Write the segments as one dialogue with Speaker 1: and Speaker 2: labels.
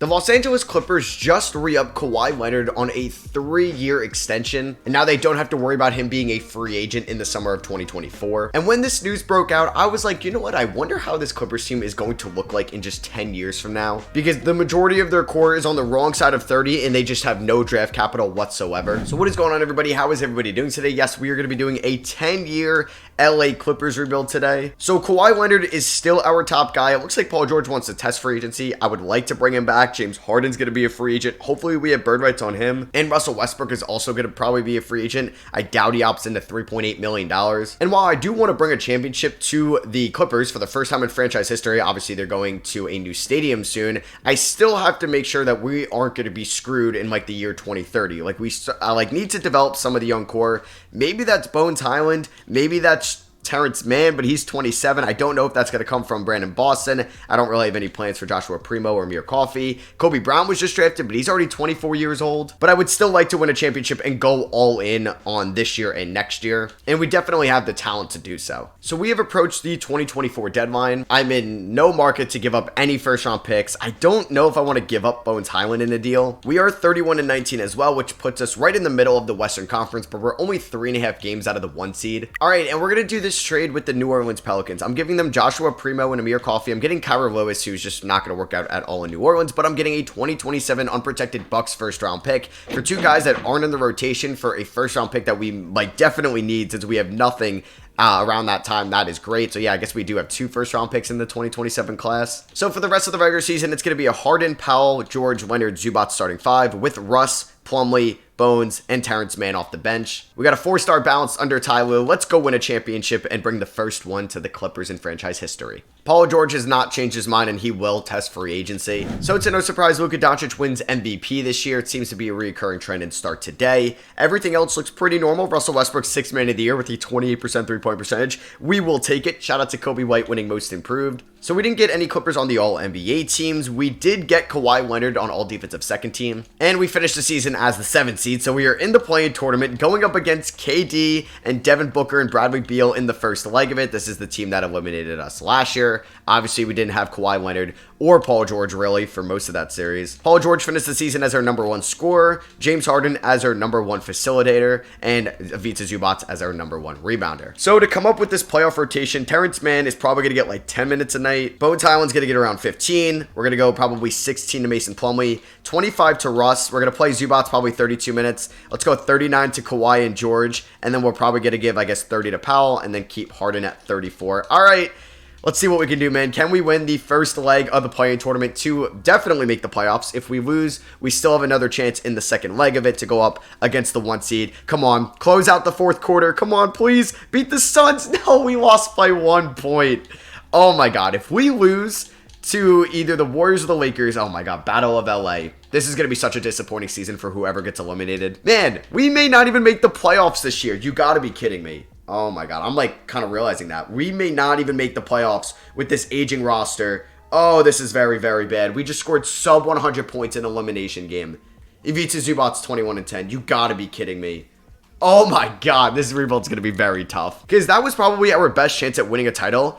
Speaker 1: The Los Angeles Clippers just re-upped Kawhi Leonard on a 3-year extension, and now they don't have to worry about him being a free agent in the summer of 2024. And when this news broke out, I was like, you know what? I wonder how this Clippers team is going to look like in just 10 years from now, because the majority of their core is on the wrong side of 30, and they just have no draft capital whatsoever. So what is going on, everybody? How is everybody doing today? Yes, we are going to be doing a 10-year LA Clippers rebuild today. So Kawhi Leonard is still our top guy. It looks like Paul George wants to test free agency. I would like to bring him back. James Harden's going to be a free agent. Hopefully we have bird rights on him. And Russell Westbrook is also going to probably be a free agent. I doubt he opts into $3.8 million. And while I do want to bring a championship to the Clippers for the first time in franchise history, obviously they're going to a new stadium soon, I still have to make sure that we aren't going to be screwed in like the year 2030. Like we need to develop some of the young core. Maybe that's Bones Hyland. Maybe that's Terrence Mann, but he's 27. I don't know if that's going to come from Brandon Boston. I don't really have any plans for Joshua Primo or Amir Coffey. Kobe Brown was just drafted, but he's already 24 years old. But I would still like to win a championship and go all in on this year and next year. And we definitely have the talent to do so. So we have approached the 2024 deadline. I'm in no market to give up any first round picks. I don't know if I want to give up Bones Hyland in a deal. We are 31-19 as well, which puts us right in the middle of the Western Conference, but we're only 3.5 games out of the 1 seed. All right, and we're going to do this trade with the New Orleans Pelicans. I'm giving them Joshua Primo and Amir Coffey. I'm getting Kyra Lewis, who's just not going to work out at all in New Orleans, but I'm getting a 2027 unprotected Bucks first round pick for 2 guys that aren't in the rotation for a first round pick that we definitely need since we have nothing around that time. That is great. So yeah, I guess we do have 2 first round picks in the 2027 class. So for the rest of the regular season, it's going to be a Harden, Powell, George, Leonard, Zubac starting 5 with Russ, Plumlee, Bones, and Terrence Mann off the bench. We got a 4-star balance under Ty Lue. Let's go win a championship and bring the first one to the Clippers in franchise history. Paul George has not changed his mind, and he will test free agency. So it's no surprise Luka Doncic wins MVP this year. It seems to be a recurring trend and start today. Everything else looks pretty normal. Russell Westbrook, 6th man of the year with a 28% three-point percentage. We will take it. Shout out to Kobe White winning most improved. So we didn't get any Clippers on the All-NBA teams. We did get Kawhi Leonard on All-Defensive second team. And we finished the season as the 7th seed. So we are in the play-in tournament going up against KD and Devin Booker and Bradley Beal in the first leg of it. This is the team that eliminated us last year. Obviously, we didn't have Kawhi Leonard or Paul George really for most of that series. Paul George finished the season as our number 1 scorer, James Harden as our number 1 facilitator, and Ivica Zubac as our number 1 rebounder. So to come up with this playoff rotation, Terrence Mann is probably going to get like 10 minutes a night. Bones Hyland's going to get around 15. We're going to go probably 16 to Mason Plumlee, 25 to Russ. We're going to play Zubac probably 32 minutes. Let's go 39 to Kawhi and George, and then we're probably going to give, I guess, 30 to Powell, and then keep Harden at 34. All right. Let's see what we can do, man. Can we win the first leg of the play-in tournament to definitely make the playoffs? If we lose, we still have another chance in the second leg of it to go up against the 1 seed. Come on, close out the 4th quarter. Come on, please. Beat the Suns. No, we lost by 1 point. Oh my God. If we lose to either the Warriors or the Lakers, oh my God, Battle of LA. This is going to be such a disappointing season for whoever gets eliminated. Man, we may not even make the playoffs this year. You got to be kidding me. Oh my God, I'm like kind of realizing that. We may not even make the playoffs with this aging roster. Oh, this is very, very bad. We just scored sub 100 points in elimination game. Ivica Zubac's 21-10. You gotta be kidding me. Oh my God, this rebuild's gonna be very tough. Because that was probably our best chance at winning a title.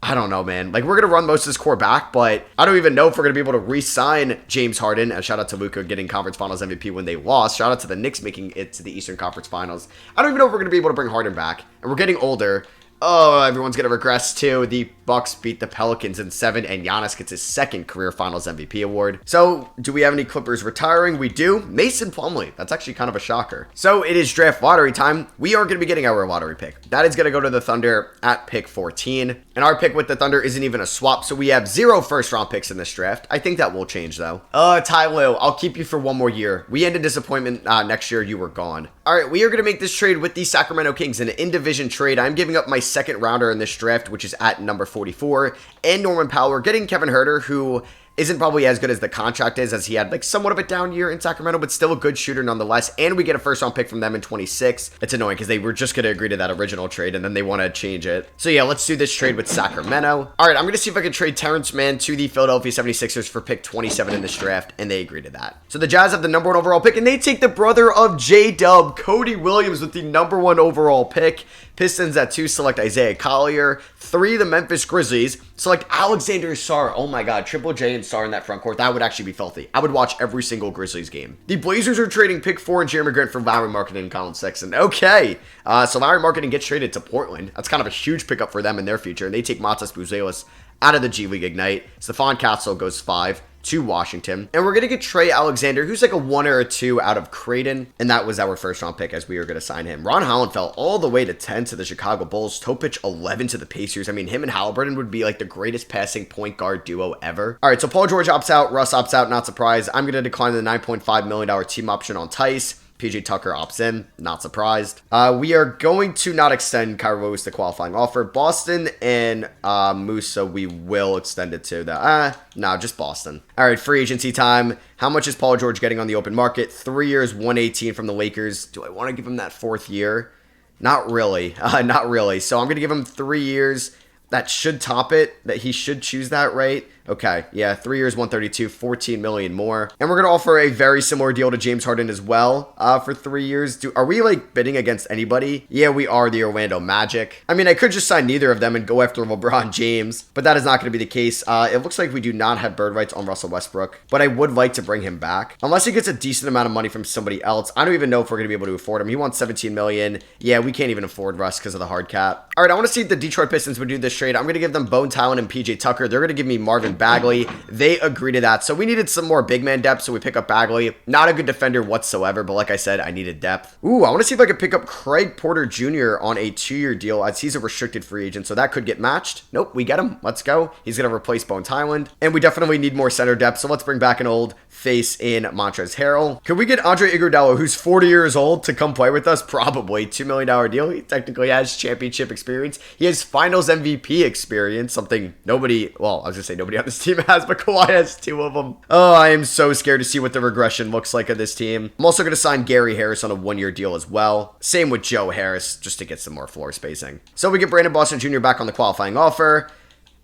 Speaker 1: I don't know, man. Like, we're going to run most of this core back, but I don't even know if we're going to be able to re-sign James Harden. And shout out to Luka getting Conference Finals MVP when they lost. Shout out to the Knicks making it to the Eastern Conference Finals. I don't even know if we're going to be able to bring Harden back. And we're getting older. Oh, everyone's going to regress too. The Bucks beat the Pelicans in 7, and Giannis gets his 2nd career Finals MVP award. So, do we have any Clippers retiring? We do. Mason Plumlee. That's actually kind of a shocker. So, it is draft lottery time. We are going to be getting our lottery pick. That is going to go to the Thunder at pick 14. And our pick with the Thunder isn't even a swap, so we have 0 first-round picks in this draft. I think that will change, though. Ty Lue, I'll keep you for 1 more year. We ended disappointment next year. You were gone. All right, we are going to make this trade with the Sacramento Kings, an in-division trade. I'm giving up my 2nd rounder in this draft, which is at number 44, and Norman Powell. We're getting Kevin Huerter, who isn't probably as good as the contract is, as he had like somewhat of a down year in Sacramento, but still a good shooter nonetheless. And we get a first round pick from them in 26. It's annoying because they were just going to agree to that original trade and then they want to change it. So yeah, let's do this trade with Sacramento. All right, I'm going to see if I can trade Terrence Mann to the Philadelphia 76ers for pick 27 in this draft, and they agree to that. So the Jazz have the number 1 overall pick, and they take the brother of J-Dub, Cody Williams, with the number 1 overall pick. Pistons at 2 select Isaiah Collier. 3, the Memphis Grizzlies select Alexander Sarr. Oh my God, Triple J and star in that front court. That would actually be filthy. I would watch every single Grizzlies game. The Blazers are trading pick 4 and Jeremy Grant for Lauri Markkanen and Colin Sexton. Okay. So Lauri Markkanen gets traded to Portland. That's kind of a huge pickup for them in their future. And they take Matas Buzelis out of the G League Ignite. Stephon Castle goes 5 to Washington. And we're going to get Trey Alexander, who's like a 1 or a 2 out of Creighton. And that was our first round pick as we were going to sign him. Ron Holland fell all the way to 10 to the Chicago Bulls. Topic 11 to the Pacers. I mean, him and Halliburton would be like the greatest passing point guard duo ever. All right, so Paul George opts out. Russ opts out. Not surprised. I'm going to decline the $9.5 million team option on Tice. PJ Tucker opts in, not surprised. We are going to not extend Kyrie Lewis the qualifying offer. Boston and Musa, we will extend it to the, no, just Boston. All right, free agency time. How much is Paul George getting on the open market? 3 years, 118 from the Lakers. Do I want to give him that 4th year? Not really, not really. So I'm going to give him 3 years. That should top it, that he should choose that, right? Okay, yeah, 3 years, 132, 14 million more. And we're going to offer a very similar deal to James Harden as well for 3 years. Are we like bidding against anybody? Yeah, we are, the Orlando Magic. I mean, I could just sign neither of them and go after LeBron James, but that is not going to be the case. It looks like we do not have bird rights on Russell Westbrook, but I would like to bring him back. Unless he gets a decent amount of money from somebody else. I don't even know if we're going to be able to afford him. He wants 17 million. Yeah, we can't even afford Russ because of the hard cap. All right, I want to see if the Detroit Pistons would do this trade. I'm going to give them Bone Talon and PJ Tucker. They're going to give me Marvin Bagley. They agree to that. So we needed some more big man depth, so we pick up Bagley. Not a good defender whatsoever, but like I said, I needed depth. Ooh, I want to see if I could pick up Craig Porter Jr. on a 2-year deal as he's a restricted free agent, so that could get matched. Nope, we get him. Let's go. He's going to replace Bone Tyland. And we definitely need more center depth, so let's bring back an old face in Montrezl Harrell. Could we get Andre Iguodala, who's 40 years old, to come play with us? Probably. $2 million deal. He technically has championship experience. He has finals MVP experience, something nobody, well, I was going to say nobody on this team has, but Kawhi has 2 of them. Oh, I am so scared to see what the regression looks like of this team. I'm also going to sign Gary Harris on a 1-year deal as well. Same with Joe Harris, just to get some more floor spacing. So we get Brandon Boston Jr. back on the qualifying offer.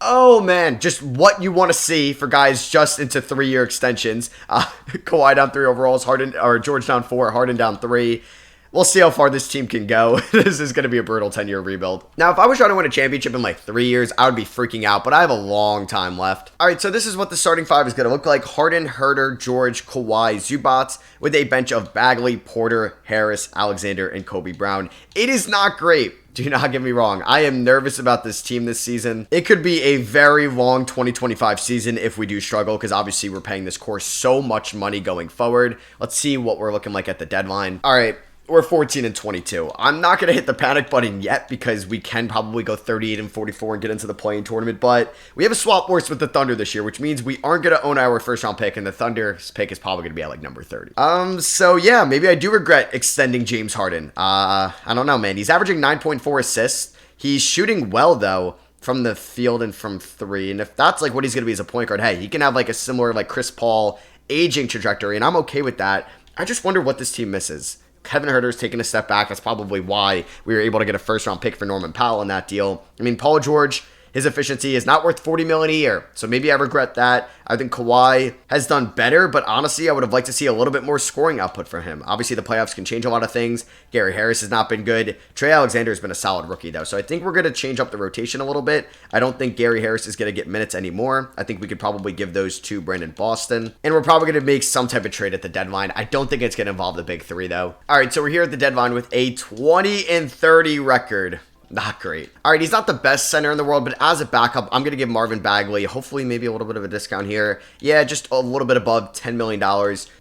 Speaker 1: Oh man, just what you want to see for guys just into 3-year extensions. Kawhi down 3 overalls, George down 4, Harden down 3. We'll see how far this team can go. This is going to be a brutal 10-year rebuild. Now, if I was trying to win a championship in like 3 years, I would be freaking out, but I have a long time left. All right, so this is what the starting 5 is going to look like. Harden, Herter, George, Kawhi, Zubac, with a bench of Bagley, Porter, Harris, Alexander, and Kobe Brown. It is not great. Do not get me wrong. I am nervous about this team this season. It could be a very long 2025 season if we do struggle, because obviously we're paying this core so much money going forward. Let's see what we're looking like at the deadline. All right. We're 14 and 22. I'm not going to hit the panic button yet because we can probably go 38 and 44 and get into the play-in tournament, but we have a swap force with the Thunder this year, which means we aren't going to own our first round pick, and the Thunder's pick is probably going to be at like number 30. So yeah, maybe I do regret extending James Harden. I don't know, man. He's averaging 9.4 assists. He's shooting well though from the field and from 3. And if that's like what he's going to be as a point guard, hey, he can have like a similar like Chris Paul aging trajectory, and I'm okay with that. I just wonder what this team misses. Kevin Huerter's taking a step back. That's probably why we were able to get a first-round pick for Norman Powell in that deal. I mean, Paul George, his efficiency is not worth $40 million a year, so maybe I regret that. I think Kawhi has done better, but honestly, I would have liked to see a little bit more scoring output from him. Obviously, the playoffs can change a lot of things. Gary Harris has not been good. Trey Alexander has been a solid rookie, though, so I think we're going to change up the rotation a little bit. I don't think Gary Harris is going to get minutes anymore. I think we could probably give those to Brandon Boston, and we're probably going to make some type of trade at the deadline. I don't think it's going to involve the big 3, though. All right, so we're here at the deadline with a 20 and 30 record. Not great. All right, he's not the best center in the world, but as a backup, I'm going to give Marvin Bagley, hopefully maybe a little bit of a discount here. Yeah, just a little bit above $10 million.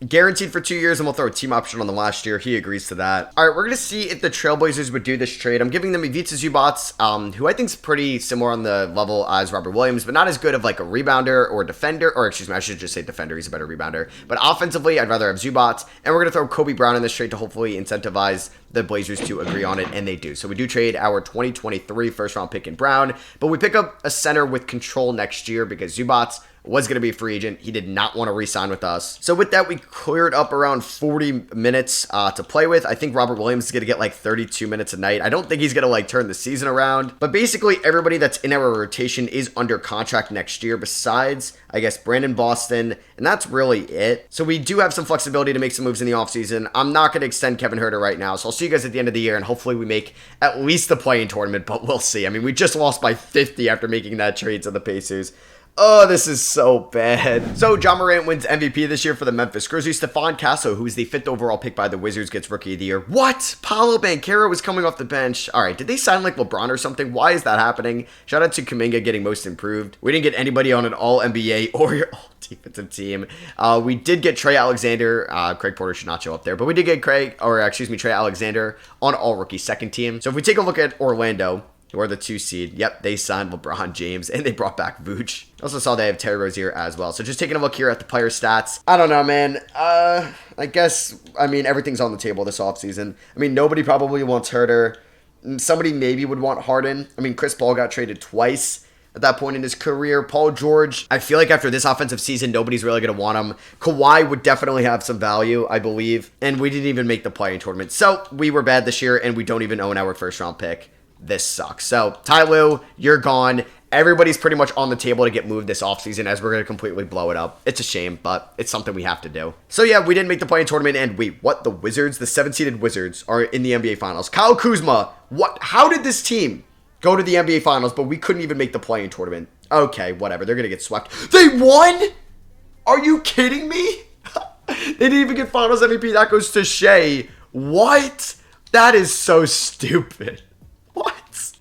Speaker 1: Guaranteed for 2 years, and we'll throw a team option on the last year. He agrees to that. All right, we're going to see if the Trailblazers would do this trade. I'm giving them Ivica Zubac, who I think is pretty similar on the level as Robert Williams, but not as good of like a rebounder or defender, or excuse me, I should just say defender. He's a better rebounder. But offensively, I'd rather have Zubac, and we're going to throw Kobe Brown in this trade to hopefully incentivize the Blazers to agree on it, and they do. So we do trade our 2023 first-round pick in Brown, but we pick up a center with control next year because Zubac was going to be a free agent. He did not want to re-sign with us. So with that, we cleared up around 40 minutes to play with. I think Robert Williams is going to get like 32 minutes a night. I don't think he's going to like turn the season around. But basically, everybody that's in our rotation is under contract next year besides, I guess, Brandon Boston. And that's really it. So we do have some flexibility to make some moves in the offseason. I'm not going to extend Kevin Huerter right now. So I'll see you guys at the end of the year. And hopefully we make at least the play-in tournament. But we'll see. I mean, we just lost by 50 after making that trade to the Pacers. Oh, this is so bad. So, Ja Morant wins MVP this year for the Memphis Grizzlies. Stephon Castle, who's the 5th overall pick by the Wizards, gets Rookie of the Year. What? Paolo Banchero was coming off the bench. All right, did they sign like LeBron or something? Why is that happening? Shout out to Kuminga getting most improved. We didn't get anybody on an all-NBA or all-defensive team. We did get Trey Alexander. Craig Porter should not show up there, but we did get Trey Alexander on all-rookie second team. So if we take a look at Orlando, who are the 2 seed. Yep, they signed LeBron James, and they brought back Vooch. Also saw they have Terry Rozier as well. So just taking a look here at the player stats. I don't know, man. I guess, everything's on the table this offseason. Nobody probably wants Herter. Somebody maybe would want Harden. Chris Paul got traded twice at that point in his career. Paul George, I feel like after this offensive season, nobody's really going to want him. Kawhi would definitely have some value, I believe. And we didn't even make the play-in tournament. So we were bad this year, and we don't even own our first-round pick. This sucks. So, Ty Lue, you're gone. Everybody's pretty much on the table to get moved this offseason as we're going to completely blow it up. It's a shame, but it's something we have to do. So, yeah, we didn't make the play-in tournament, and wait, what? The Wizards, the 7-seeded Wizards, are in the NBA Finals. Kyle Kuzma, what? How did this team go to the NBA Finals, but we couldn't even make the play-in tournament? Okay, whatever. They're going to get swept. They won? Are you kidding me? They didn't even get Finals MVP. That goes to Shea. What? That is so stupid.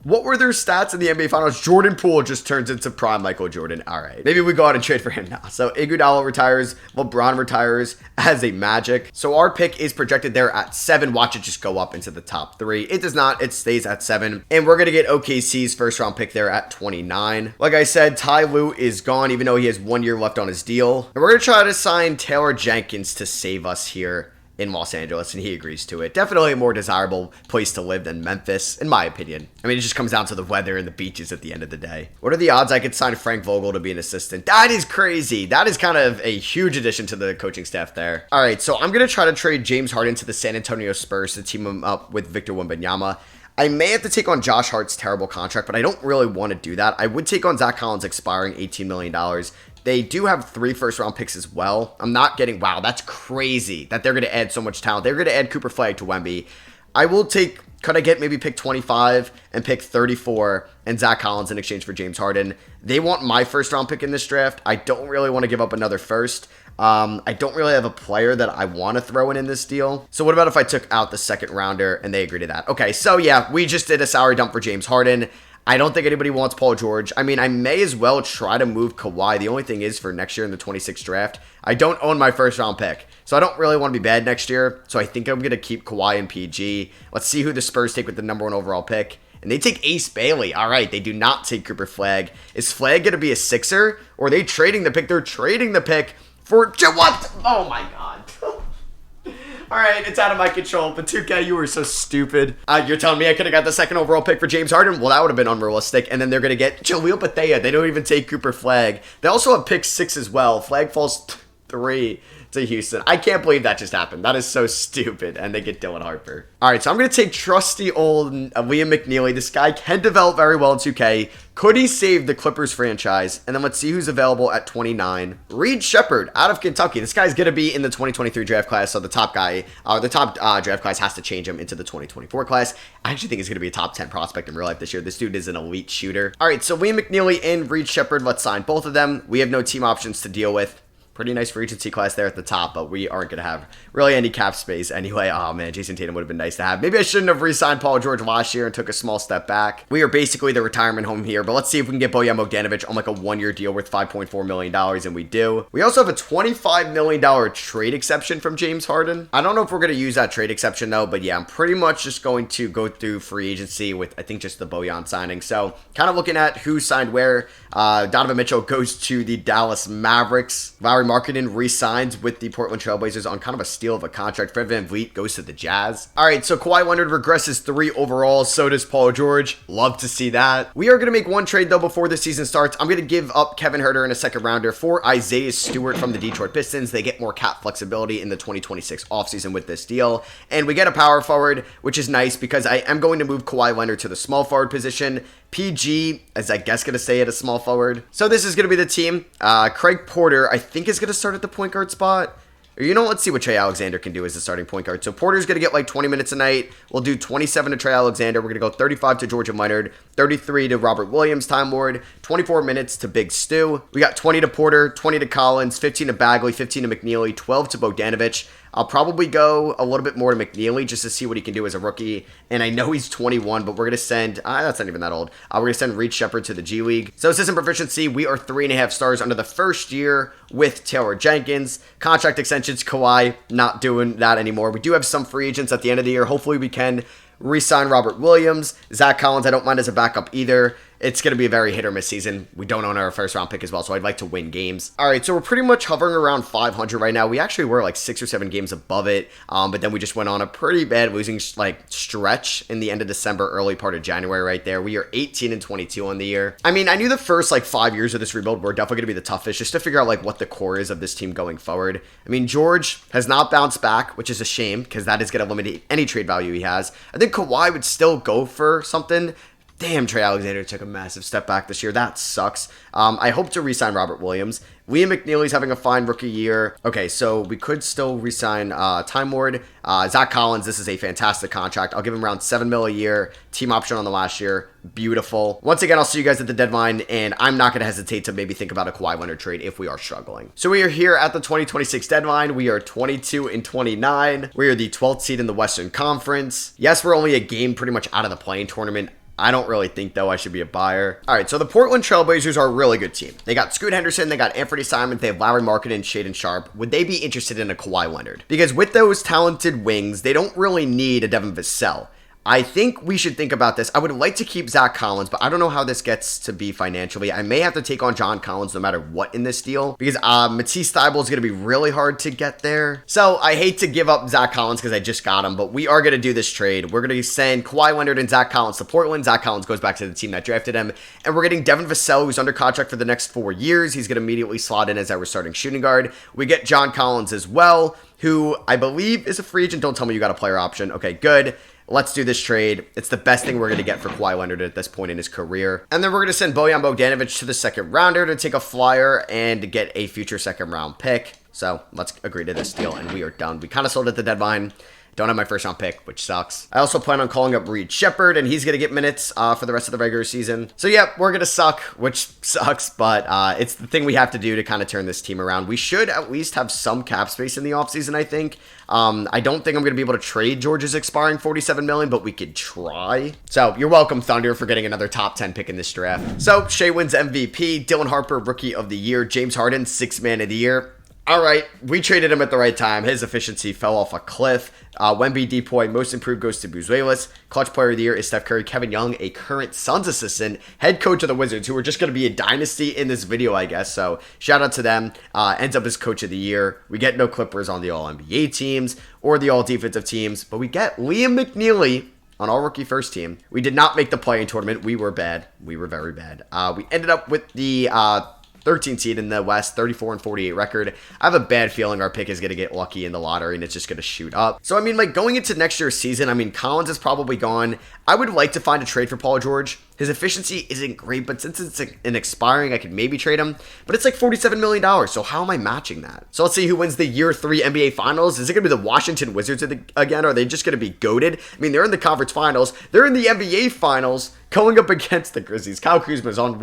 Speaker 1: What were their stats in the NBA Finals? Jordan Poole just turns into prime Michael Jordan. All right. Maybe we go out and trade for him now. So Iguodala retires. LeBron retires as a Magic. So our pick is projected there at 7. Watch it just go up into the top 3. It does not. It stays at 7. And we're going to get OKC's first round pick there at 29. Like I said, Ty Lue is gone, even though he has 1 year left on his deal. And we're going to try to sign Taylor Jenkins to save us here in Los Angeles, and he agrees to it. Definitely a more desirable place to live than Memphis, in my opinion. It just comes down to the weather and the beaches at the end of the day. What are the odds I could sign Frank Vogel to be an assistant? That is crazy. That is kind of a huge addition to the coaching staff there. All right, so I'm going to try to trade James Harden to the San Antonio Spurs to team him up with Victor Wembanyama. I may have to take on Josh Hart's terrible contract, but I don't really want to do that. I would take on Zach Collins expiring $18 million. They do have 3 first-round picks as well. I'm not getting, wow, that's crazy that they're going to add so much talent. They're going to add Cooper Flag to Wemby. I will take, could I get maybe pick 25 and pick 34 and Zach Collins in exchange for James Harden? They want my first-round pick in this draft. I don't really want to give up another first. I don't really have a player that I want to throw in this deal. So what about if I took out the second rounder and they agree to that? Okay, so yeah, we just did a salary dump for James Harden. I don't think anybody wants Paul George. I may as well try to move Kawhi. The only thing is for next year in the 26th draft, I don't own my first round pick. So I don't really want to be bad next year. So I think I'm going to keep Kawhi and PG. Let's see who the Spurs take with the number 1 overall pick. And they take Ace Bailey. All right, they do not take Cooper Flag. Is Flag going to be a Sixer? Or are they trading the pick? They're trading the pick for what? Oh my God. All right, it's out of my control, but 2K, you were so stupid. You're telling me I could have got the 2nd overall pick for James Harden? Well, that would have been unrealistic. And then they're going to get Jaleel Bethea. They don't even take Cooper Flag. They also have pick 6 as well. Flag falls 3 to Houston. I can't believe that just happened. That is so stupid. And they get Dylan Harper. All right, so I'm going to take trusty old Liam McNeely. This guy can develop very well in 2K. Could he save the Clippers franchise? And then let's see who's available at 29. Reed Shepherd out of Kentucky. This guy's going to be in the 2023 draft class. So the top guy, draft class has to change him into the 2024 class. I actually think he's going to be a top 10 prospect in real life this year. This dude is an elite shooter. All right, so Liam McNeely and Reed Shepherd. Let's sign both of them. We have no team options to deal with. Pretty nice free agency class there at the top, but we aren't going to have really any cap space anyway. Oh, man, Jason Tatum would have been nice to have. Maybe I shouldn't have re-signed Paul George last year and took a small step back. We are basically the retirement home here, but let's see if we can get Bojan Bogdanovic on like a 1-year deal worth $5.4 million, and we do. We also have a $25 million trade exception from James Harden. I don't know if we're going to use that trade exception, though, but yeah, I'm pretty much just going to go through free agency with, I think, just the Bojan signing. So kind of looking at who signed where. Donovan Mitchell goes to the Dallas Mavericks. Lauri Markkanen re-signs with the Portland Trailblazers on kind of a steal of a contract. Fred VanVleet goes to the Jazz. All right, so Kawhi Leonard regresses 3 overall. So does Paul George. Love to see that. We are going to make one trade, though, before the season starts. I'm going to give up Kevin Huerter in a 2nd rounder for Isaiah Stewart from the Detroit Pistons. They get more cap flexibility in the 2026 offseason with this deal. And we get a power forward, which is nice because I am going to move Kawhi Leonard to the small forward position. PG is, I guess, going to stay at a small forward. So this is going to be the team. Craig Porter, I think, is going to start at the point guard spot. Or, you know, let's see what Trey Alexander can do as a starting point guard. So Porter's going to get like 20 minutes a night. We'll do 27 to Trey Alexander. We're going to go 35 to Georgia Minard, 33 to Robert Williams, Time Lord, 24 minutes to Big Stu. We got 20 to Porter, 20 to Collins, 15 to Bagley, 15 to McNeely, 12 to Bogdanovich. I'll probably go a little bit more to McNeely just to see what he can do as a rookie. And I know he's 21, but we're going to send, that's not even that old. We're going to send Reed Shepard to the G League. So assistant proficiency, we are 3.5 stars under the first year with Taylor Jenkins. Contract extensions, Kawhi, not doing that anymore. We do have some free agents at the end of the year. Hopefully we can re-sign Robert Williams. Zach Collins, I don't mind as a backup either. It's going to be a very hit or miss season. We don't own our first round pick as well, so I'd like to win games. All right, so we're pretty much hovering around 500 right now. We actually were like 6 or 7 games above it, but then we just went on a pretty bad losing stretch in the end of December, early part of January right there. We are 18 and 22 on the year. I mean, I knew the first 5 years of this rebuild were definitely going to be the toughest, just to figure out what the core is of this team going forward. I mean, George has not bounced back, which is a shame because that is going to eliminate any trade value he has. I think Kawhi would still go for something. Damn, Trey Alexander took a massive step back this year. That sucks. I hope to re-sign Robert Williams. Liam McNeely's having a fine rookie year. Okay, so we could still re-sign Time Lord. Zach Collins, this is a fantastic contract. I'll give him around $7 million a year. Team option on the last year. Beautiful. Once again, I'll see you guys at the deadline, and I'm not going to hesitate to maybe think about a Kawhi Leonard trade if we are struggling. So we are here at the 2026 deadline. We are 22 and 29. We are the 12th seed in the Western Conference. Yes, we're only a game pretty much out of the play-in tournament. I don't really think, though, I should be a buyer. All right, so the Portland Trailblazers are a really good team. They got Scoot Henderson, they got Anthony Simons, they have Larry Markkinen and Shaedon Sharpe. Would they be interested in a Kawhi Leonard? Because with those talented wings, they don't really need a Devin Vassell. I think we should think about this. I would like to keep Zach Collins, but I don't know how this gets to be financially. I may have to take on John Collins no matter what in this deal, because Matisse Thybulle is going to be really hard to get there. So I hate to give up Zach Collins because I just got him, but we are going to do this trade. We're going to send Kawhi Leonard and Zach Collins to Portland. Zach Collins goes back to the team that drafted him, and we're getting Devin Vassell, who's under contract for the next 4 years. He's going to immediately slot in as our starting shooting guard. We get John Collins as well, who I believe is a free agent. Don't tell me you got a player option. Okay, good. Let's do this trade. It's the best thing we're going to get for Kawhi Leonard at this point in his career. And then we're going to send Bojan Bogdanovic to the second rounder to take a flyer and get a future second round pick. So let's agree to this deal, and we are done. We kind of sold at the deadline. Don't have my first round pick, which sucks. I also plan on calling up Reed Shepard, and he's going to get minutes for the rest of the regular season. So, yeah, we're going to suck, which sucks, but it's the thing we have to do to kind of turn this team around. We should at least have some cap space in the offseason, I think. I don't think I'm going to be able to trade George's expiring $47 million, but we could try. So, you're welcome, Thunder, for getting another top 10 pick in this draft. So, Shea wins MVP, Dylan Harper, Rookie of the Year, James Harden, 6th Man of the Year. All right, we traded him at the right time. His efficiency fell off a cliff. Wemby Depoy, most improved goes to Buzuelas. Clutch player of the year is Steph Curry. Kevin Young, a current Suns assistant, head coach of the Wizards, who are just going to be a dynasty in this video, I guess. So shout out to them. Ends up as coach of the year. We get no Clippers on the All-NBA teams or the All-Defensive teams, but we get Liam McNeely on our rookie first team. We did not make the play-in tournament. We were bad. We were very bad. We ended up with the 13 seed in the West, 34 and 48 record. I have a bad feeling our pick is going to get lucky in the lottery and it's just going to shoot up. So, I mean, going into next year's season, I mean, Collins is probably gone. I would like to find a trade for Paul George. His efficiency isn't great, but since it's an expiring, I could maybe trade him. But it's like $47 million, so how am I matching that? So let's see who wins the Year 3 NBA Finals. Is it going to be the Washington Wizards again? Or are they just going to be goated? I mean, they're in the conference finals. They're in the NBA Finals going up against the Grizzlies. Kyle Kuzma is on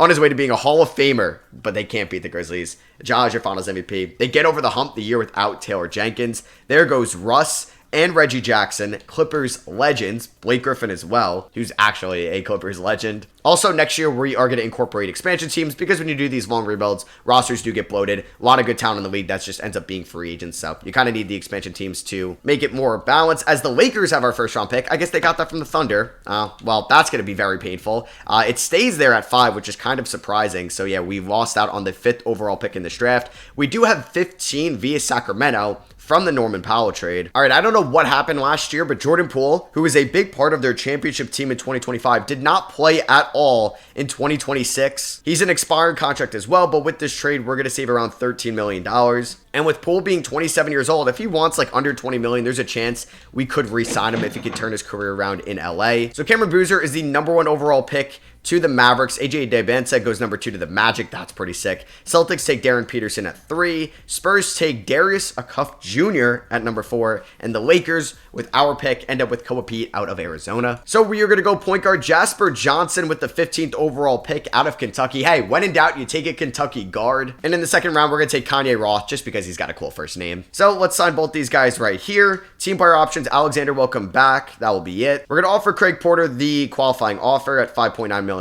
Speaker 1: his way to being a Hall of Famer, but they can't beat the Grizzlies. Ja is your Finals MVP. They get over the hump the year without Taylor Jenkins. There goes Russ and Reggie Jackson, Clippers legends, Blake Griffin as well, who's actually a Clippers legend. Also, next year, we are going to incorporate expansion teams because when you do these long rebuilds, rosters do get bloated. A lot of good talent in the league that just ends up being free agents, so you kind of need the expansion teams to make it more balanced. As the Lakers have our first round pick, I guess they got that from the Thunder. Well, that's going to be very painful. It stays there at 5, which is kind of surprising. So, yeah, we lost out on the 5th overall pick in this draft. We do have 15 via Sacramento from the Norman Powell trade. All right, I don't know what happened last year, but Jordan Poole, who is a big part of their championship team in 2025, did not play at all in 2026. He's an expiring contract as well, but with this trade, we're going to save around $13 million. And with Poole being 27 years old, if he wants like under 20 million, there's a chance we could re-sign him if he could turn his career around in LA. So Cameron Boozer is the #1 overall pick to the Mavericks. AJ Debinsa goes #2 to the Magic. That's pretty sick. Celtics take Darren Peterson at 3. Spurs take Darius Acuff Jr. at #4. And the Lakers, with our pick, end up with Kobe Pete out of Arizona. So we are going to go point guard Jasper Johnson with the 15th overall pick out of Kentucky. Hey, when in doubt, you take a Kentucky guard. And in the second round, we're going to take Kanye Roth just because he's got a cool first name. So let's sign both these guys right here. Team player options, Alexander, welcome back. That will be it. We're going to offer Craig Porter the qualifying offer at $5.9 million.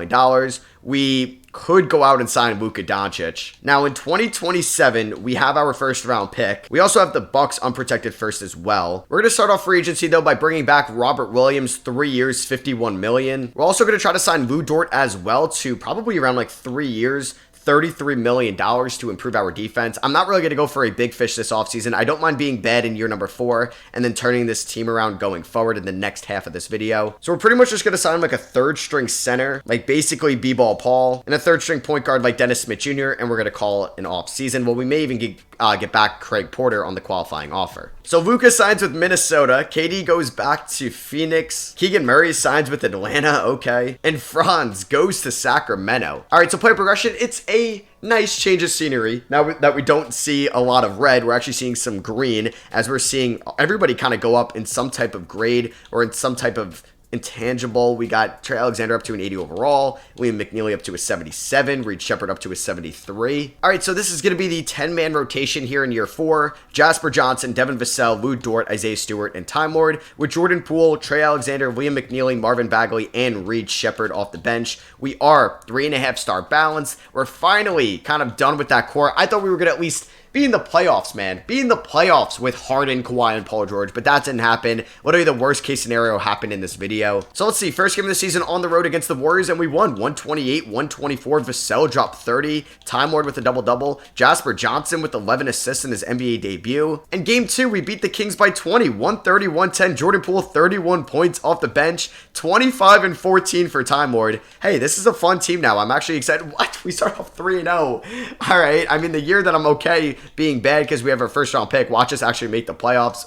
Speaker 1: We could go out and sign Luka Doncic. Now in 2027, we have our first round pick. We also have the Bucks unprotected first as well. We're going to start off free agency though by bringing back Robert Williams, 3 years, $51 million. We're also going to try to sign Lou Dort as well to probably around like 3 years, $33 million to improve our defense. I'm not really going to go for a big fish this offseason. I don't mind being bad in year #4 and then turning this team around going forward in the next half of this video. So we're pretty much just going to sign like a 3rd string center, like basically B-Ball Paul, and a 3rd string point guard like Dennis Smith Jr., and we're going to call it an offseason. Well, we may even get back Craig Porter on the qualifying offer. So Luka signs with Minnesota. KD goes back to Phoenix. Keegan Murray signs with Atlanta. Okay. And Franz goes to Sacramento. All right, so player progression. It's a nice change of scenery. Now that we don't see a lot of red, we're actually seeing some green as we're seeing everybody kind of go up in some type of grade or in some type of intangible. We got Trey Alexander up to an 80 overall, William McNeely up to a 77, Reed Shepard up to a 73. All right, so this is going to be the 10-man rotation here in year 4. Jasper Johnson, Devin Vassell, Lou Dort, Isaiah Stewart, and Time Lord, with Jordan Poole, Trey Alexander, William McNeely, Marvin Bagley, and Reed Shepard off the bench. We are 3.5-star balance. We're finally kind of done with that core. I thought we were going to at least be in the playoffs, man. Be in the playoffs with Harden, Kawhi, and Paul George, but that didn't happen. Literally the worst case scenario happened in this video. So let's see. First game of the season on the road against the Warriors, and we won 128-124. Vassell dropped 30. Time Lord with a double-double. Jasper Johnson with 11 assists in his NBA debut. And game 2, we beat the Kings by 20, 130-110. Jordan Poole, 31 points off the bench. 25-14 for Time Lord. Hey, this is a fun team now. I'm actually excited. What? We start off 3-0. All right. I mean, the year that I'm okay being bad because we have our first round pick. Watch us actually make the playoffs.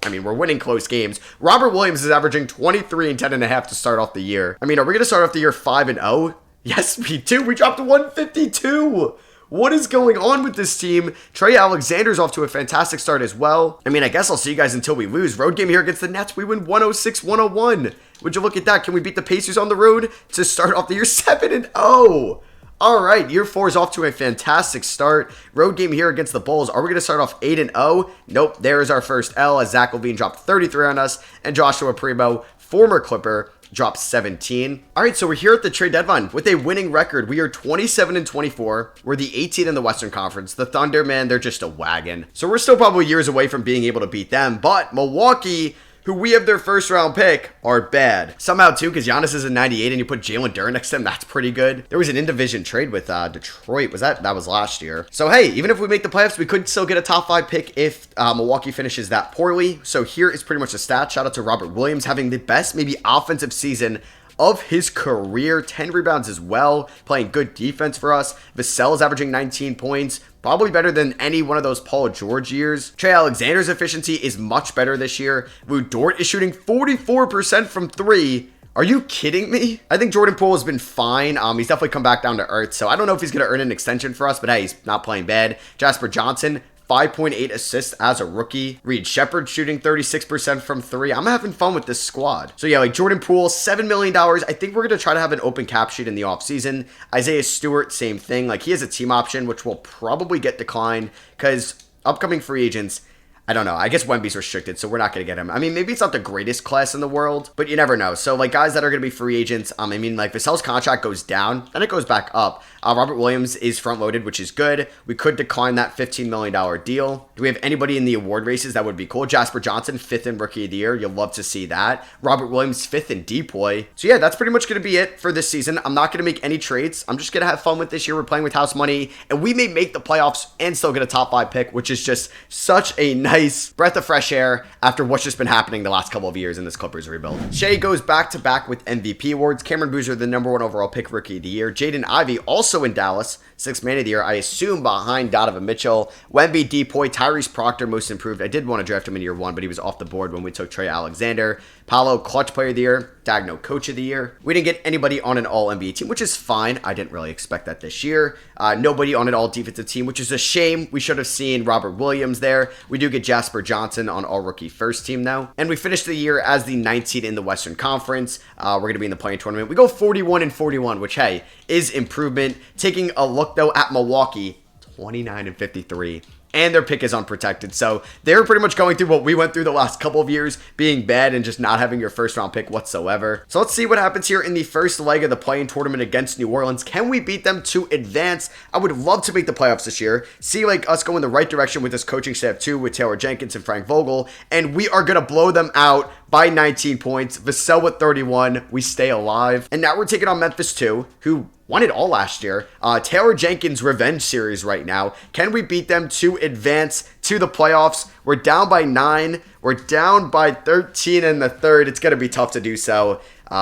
Speaker 1: I mean, we're winning close games. Robert Williams is averaging 23 and 10.5 to start off the year. I mean, are we going to start off the year 5-0? Yes, we do. We dropped to 152. What is going on with this team? Trey Alexander's off to a fantastic start as well. I mean, I guess I'll see you guys until we lose. Road game here against the Nets. We win 106-101. Would you look at that? Can we beat the Pacers on the road to start off the year 7-0? All right, year 4 is off to a fantastic start. Road game here against the Bulls. Are we going to start off 8-0? Nope, there is our first L as Zach LaVine dropped 33 on us, and Joshua Primo, former Clipper, dropped 17. All right, so we're here at the trade deadline with a winning record. We are 27-24. We're the 18th in the Western Conference. The Thunder, man, they're just a wagon. So we're still probably years away from being able to beat them, but Milwaukee, who we have their first round pick, are bad. Somehow too, because Giannis is a 98 and you put Jalen Duren next to him, that's pretty good. There was an in-division trade with Detroit. That was last year. So hey, even if we make the playoffs, we could still get a top 5 pick if Milwaukee finishes that poorly. So here is pretty much the stat. Shout out to Robert Williams having the best maybe offensive season of his career. 10 rebounds as well, playing good defense for us. Vassell is averaging 19 points. Probably better than any one of those Paul George years. Trey Alexander's efficiency is much better this year. Lou Dort is shooting 44% from 3. Are you kidding me? I think Jordan Poole has been fine. He's definitely come back down to earth. So I don't know if he's going to earn an extension for us, but hey, he's not playing bad. Jasper Johnson, 5.8 assists as a rookie. Reed Shepard shooting 36% from 3. I'm having fun with this squad. So yeah, like Jordan Poole, $7 million. I think we're going to try to have an open cap sheet in the offseason. Isaiah Stewart, same thing. Like he has a team option, which will probably get declined because upcoming free agents, I don't know. I guess Wemby's restricted, so we're not going to get him. I mean, maybe it's not the greatest class in the world, but you never know. So, like, guys that are going to be free agents, I mean, like, Vassell's contract goes down, then it goes back up. Robert Williams is front-loaded, which is good. We could decline that $15 million deal. Do we have anybody in the award races? That would be cool. Jasper Johnson, 5th in Rookie of the Year. You'll love to see that. Robert Williams, 5th in DPOY. So, yeah, that's pretty much going to be it for this season. I'm not going to make any trades. I'm just going to have fun with this year. We're playing with house money, and we may make the playoffs and still get a top 5 pick, which is just such a nice nice breath of fresh air after what's just been happening the last couple of years in this Clippers rebuild. Shea goes back-to-back with MVP awards. Cameron Boozer, the #1 overall pick, Rookie of the Year. Jaden Ivey, also in Dallas, 6th Man of the Year, I assume behind Donovan Mitchell. Wemby, Depoy, Tyrese Proctor, Most Improved. I did want to draft him in year 1, but he was off the board when we took Trey Alexander. Paolo, Clutch Player of the Year. Dagno, Coach of the Year. We didn't get anybody on an All-NBA team, which is fine. I didn't really expect that this year. Nobody on an All-Defensive team, which is a shame. We should have seen Robert Williams there. We do get Jasper Johnson on All-Rookie First Team, though. And we finished the year as the 9th seed in the Western Conference. We're going to be in the play-in tournament. We go 41-41, which, hey, is improvement. Taking a look, though, at Milwaukee, 29-53. And their pick is unprotected. So they're pretty much going through what we went through the last couple of years, being bad and just not having your first round pick whatsoever. So let's see what happens here in the first leg of the play-in tournament against New Orleans. Can we beat them to advance? I would love to make the playoffs this year. See like us go in the right direction with this coaching staff too, with Taylor Jenkins and Frank Vogel. And we are going to blow them out by 19 points. Vassell with 31. We stay alive. And now we're taking on Memphis too, who won it all last year. Taylor Jenkins revenge series right now. Can we beat them to advance to the playoffs? We're down by 9. We're down by 13 in the third. It's going to be tough to do so.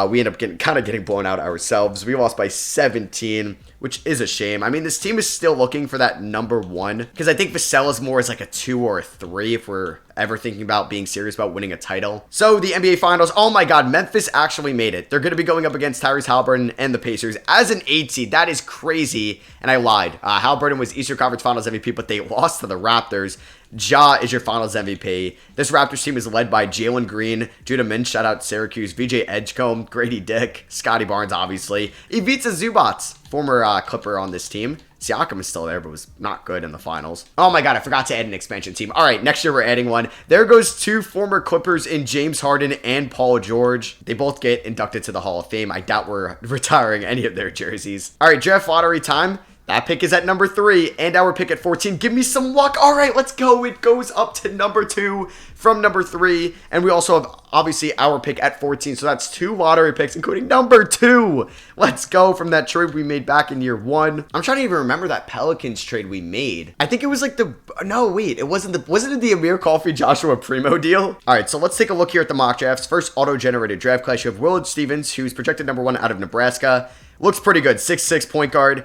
Speaker 1: We end up getting blown out ourselves. We lost by 17, which is a shame. I mean, this team is still looking for that #1 because I think Vassell is more as like a 2 or a 3 if we're ever thinking about being serious about winning a title. So the NBA Finals, oh my God, Memphis actually made it. They're going to be going up against Tyrese Halliburton and the Pacers as an 8 seed. That is crazy. And I lied. Halliburton was Eastern Conference Finals MVP, but they lost to the Raptors. Ja is your Finals MVP. This Raptors team is led by Jalen Green, Judah Mintz, shout out Syracuse, VJ Edgecombe, Grady Dick, Scotty Barnes, obviously, Ivica Zubac, former Clipper on this team. Siakam is still there, but was not good in the finals. Oh my God, I forgot to add an expansion team. All right, next year we're adding one. There goes 2 former Clippers in James Harden and Paul George. They both get inducted to the Hall of Fame. I doubt we're retiring any of their jerseys. All right, draft lottery time. That pick is at #3 and our pick at 14. Give me some luck. All right, let's go. It goes up to #2 from #3. And we also have, obviously, our pick at 14. So that's 2 lottery picks, including #2. Let's go from that trade we made back in year 1. I'm trying to even remember that Pelicans trade we made. I think it was like wasn't it the Amir Coffey Joshua Primo deal? All right, so let's take a look here at the mock drafts. First auto-generated draft class. You have Willard Stevens, who's projected #1 out of Nebraska. Looks pretty good. 6'6" point guard.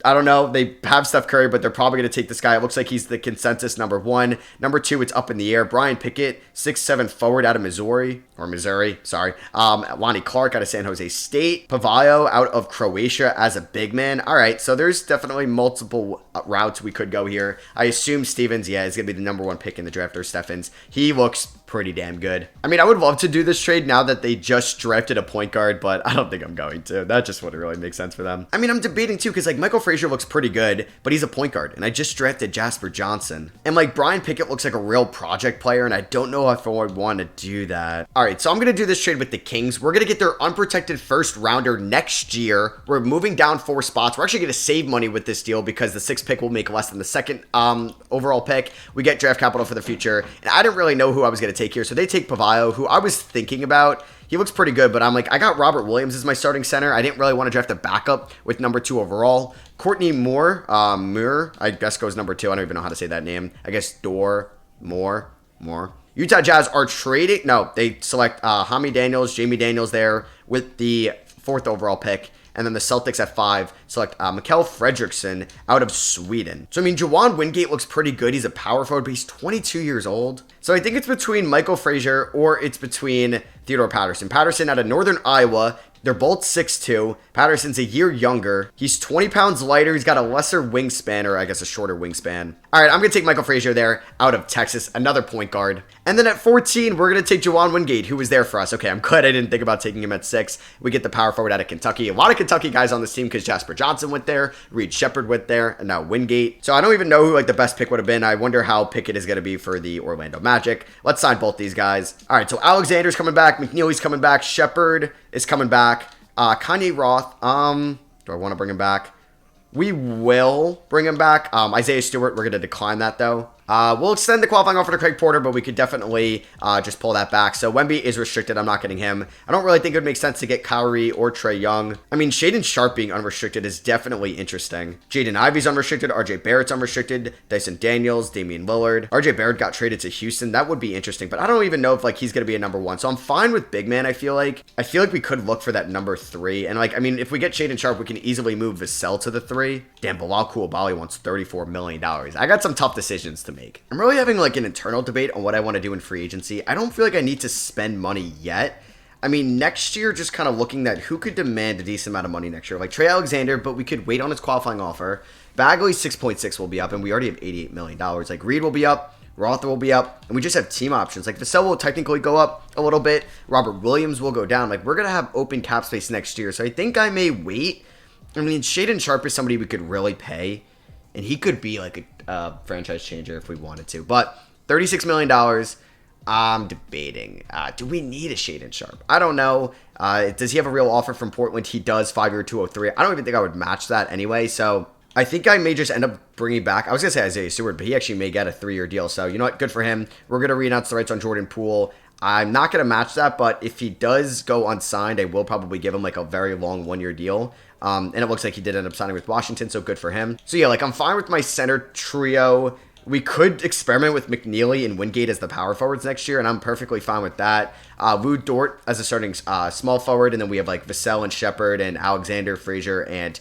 Speaker 1: I don't know. They have Steph Curry, but they're probably going to take this guy. It looks like he's the consensus #1. #2, it's up in the air. Brian Pickett, 6'7" forward out of Missouri. Lonnie Clark out of San Jose State. Pavayo out of Croatia as a big man. All right, so there's definitely multiple routes we could go here. I assume Stevens, is going to be the #1 pick in the draft, or Steffens. He looks pretty damn good. I mean, I would love to do this trade now that they just drafted a point guard, but I don't think I'm going to. That just wouldn't really make sense for them. I mean, I'm debating too, because like Michael Frazier looks pretty good, but he's a point guard, and I just drafted Jasper Johnson. And like Brian Pickett looks like a real project player, and I don't know if I would want to do that. All right, so I'm going to do this trade with the Kings. We're going to get their unprotected first rounder next year. We're moving down 4 spots. We're actually going to save money with this deal because the 6th pick will make less than the 2nd overall pick. We get draft capital for the future, and I didn't really know who I was going to take here, so they take Pavayo, who I was thinking about. He looks pretty good, but I'm like, I got Robert Williams as my starting center. I didn't really want to draft a backup with #2 overall. Courtney Moore, I guess goes #2. I don't even know how to say that name. I guess Moore. Utah Jazz are trading. No, they select Jamie Daniels there with the 4th overall pick. And then the Celtics at 5 select Mikael Fredrickson out of Sweden. So, I mean, Juwan Wingate looks pretty good. He's a power forward, but he's 22 years old. So I think it's between Michael Frazier or it's between Theodore Patterson. Patterson out of Northern Iowa. They're both 6'2". Patterson's a year younger. He's 20 pounds lighter. He's got a lesser wingspan, or I guess a shorter wingspan. All right, I'm going to take Michael Frazier there out of Texas, another point guard. And then at 14, we're going to take Juwan Wingate, who was there for us. Okay, I'm glad I didn't think about taking him at 6. We get the power forward out of Kentucky. A lot of Kentucky guys on this team because Jasper Johnson went there, Reed Shepard went there, and now Wingate. So I don't even know who like the best pick would have been. I wonder how Pickett is going to be for the Orlando Magic. Let's sign both these guys. All right, so Alexander's coming back. McNeely's coming back. Shepard is coming back. Kanye Roth, do I want to bring him back? We will bring him back. Isaiah Stewart, we're going to decline that though. We'll extend the qualifying offer to Craig Porter, but we could definitely just pull that back. So Wemby is restricted. I'm not getting him. I don't really think it would make sense to get Kyrie or Trae Young. I mean, Shaedon Sharpe being unrestricted is definitely interesting. Jaden Ivey's unrestricted. RJ Barrett's unrestricted. Dyson Daniels, Damian Lillard. RJ Barrett got traded to Houston. That would be interesting, but I don't even know if like he's going to be a number 1. So I'm fine with big man. I feel like we could look for that number 3. And like, I mean, if we get Shaedon Sharpe, we can easily move Vassell to the 3. Damn, Bilal Coulibaly wants $34 million. I got some tough decisions to make. I'm really having like an internal debate on what I want to do in free agency. I don't feel like I need to spend money yet. I mean, next year, just kind of looking at who could demand a decent amount of money next year. Like Trey Alexander, but we could wait on his qualifying offer. Bagley 6.6 will be up, and we already have $88 million. Like Reed will be up. Rother will be up, and we just have team options. Like Vassell will technically go up a little bit. Robert Williams will go down. Like we're going to have open cap space next year. So I think I may wait. I mean, Shaedon Sharpe is somebody we could really pay, and he could be like a franchise changer if we wanted to. But $36 million, I'm debating. Do we need a Shaedon Sharpe? I don't know. Does he have a real offer from Portland? He does, 5-year, 203. I don't even think I would match that anyway, so I think I may just end up bringing back, I was going to say Isaiah Stewart, but he actually may get a 3-year deal. So, you know what? Good for him. We're going to re-announce the rights on Jordan Poole. I'm not going to match that, but if he does go unsigned, I will probably give him like a very long 1-year deal. And it looks like he did end up signing with Washington, so good for him. So yeah, like I'm fine with my center trio. We could experiment with McNeely and Wingate as the power forwards next year, and I'm perfectly fine with that. Lou Dort as a starting small forward, and then we have like Vassell and Shepard and Alexander, Frazier, and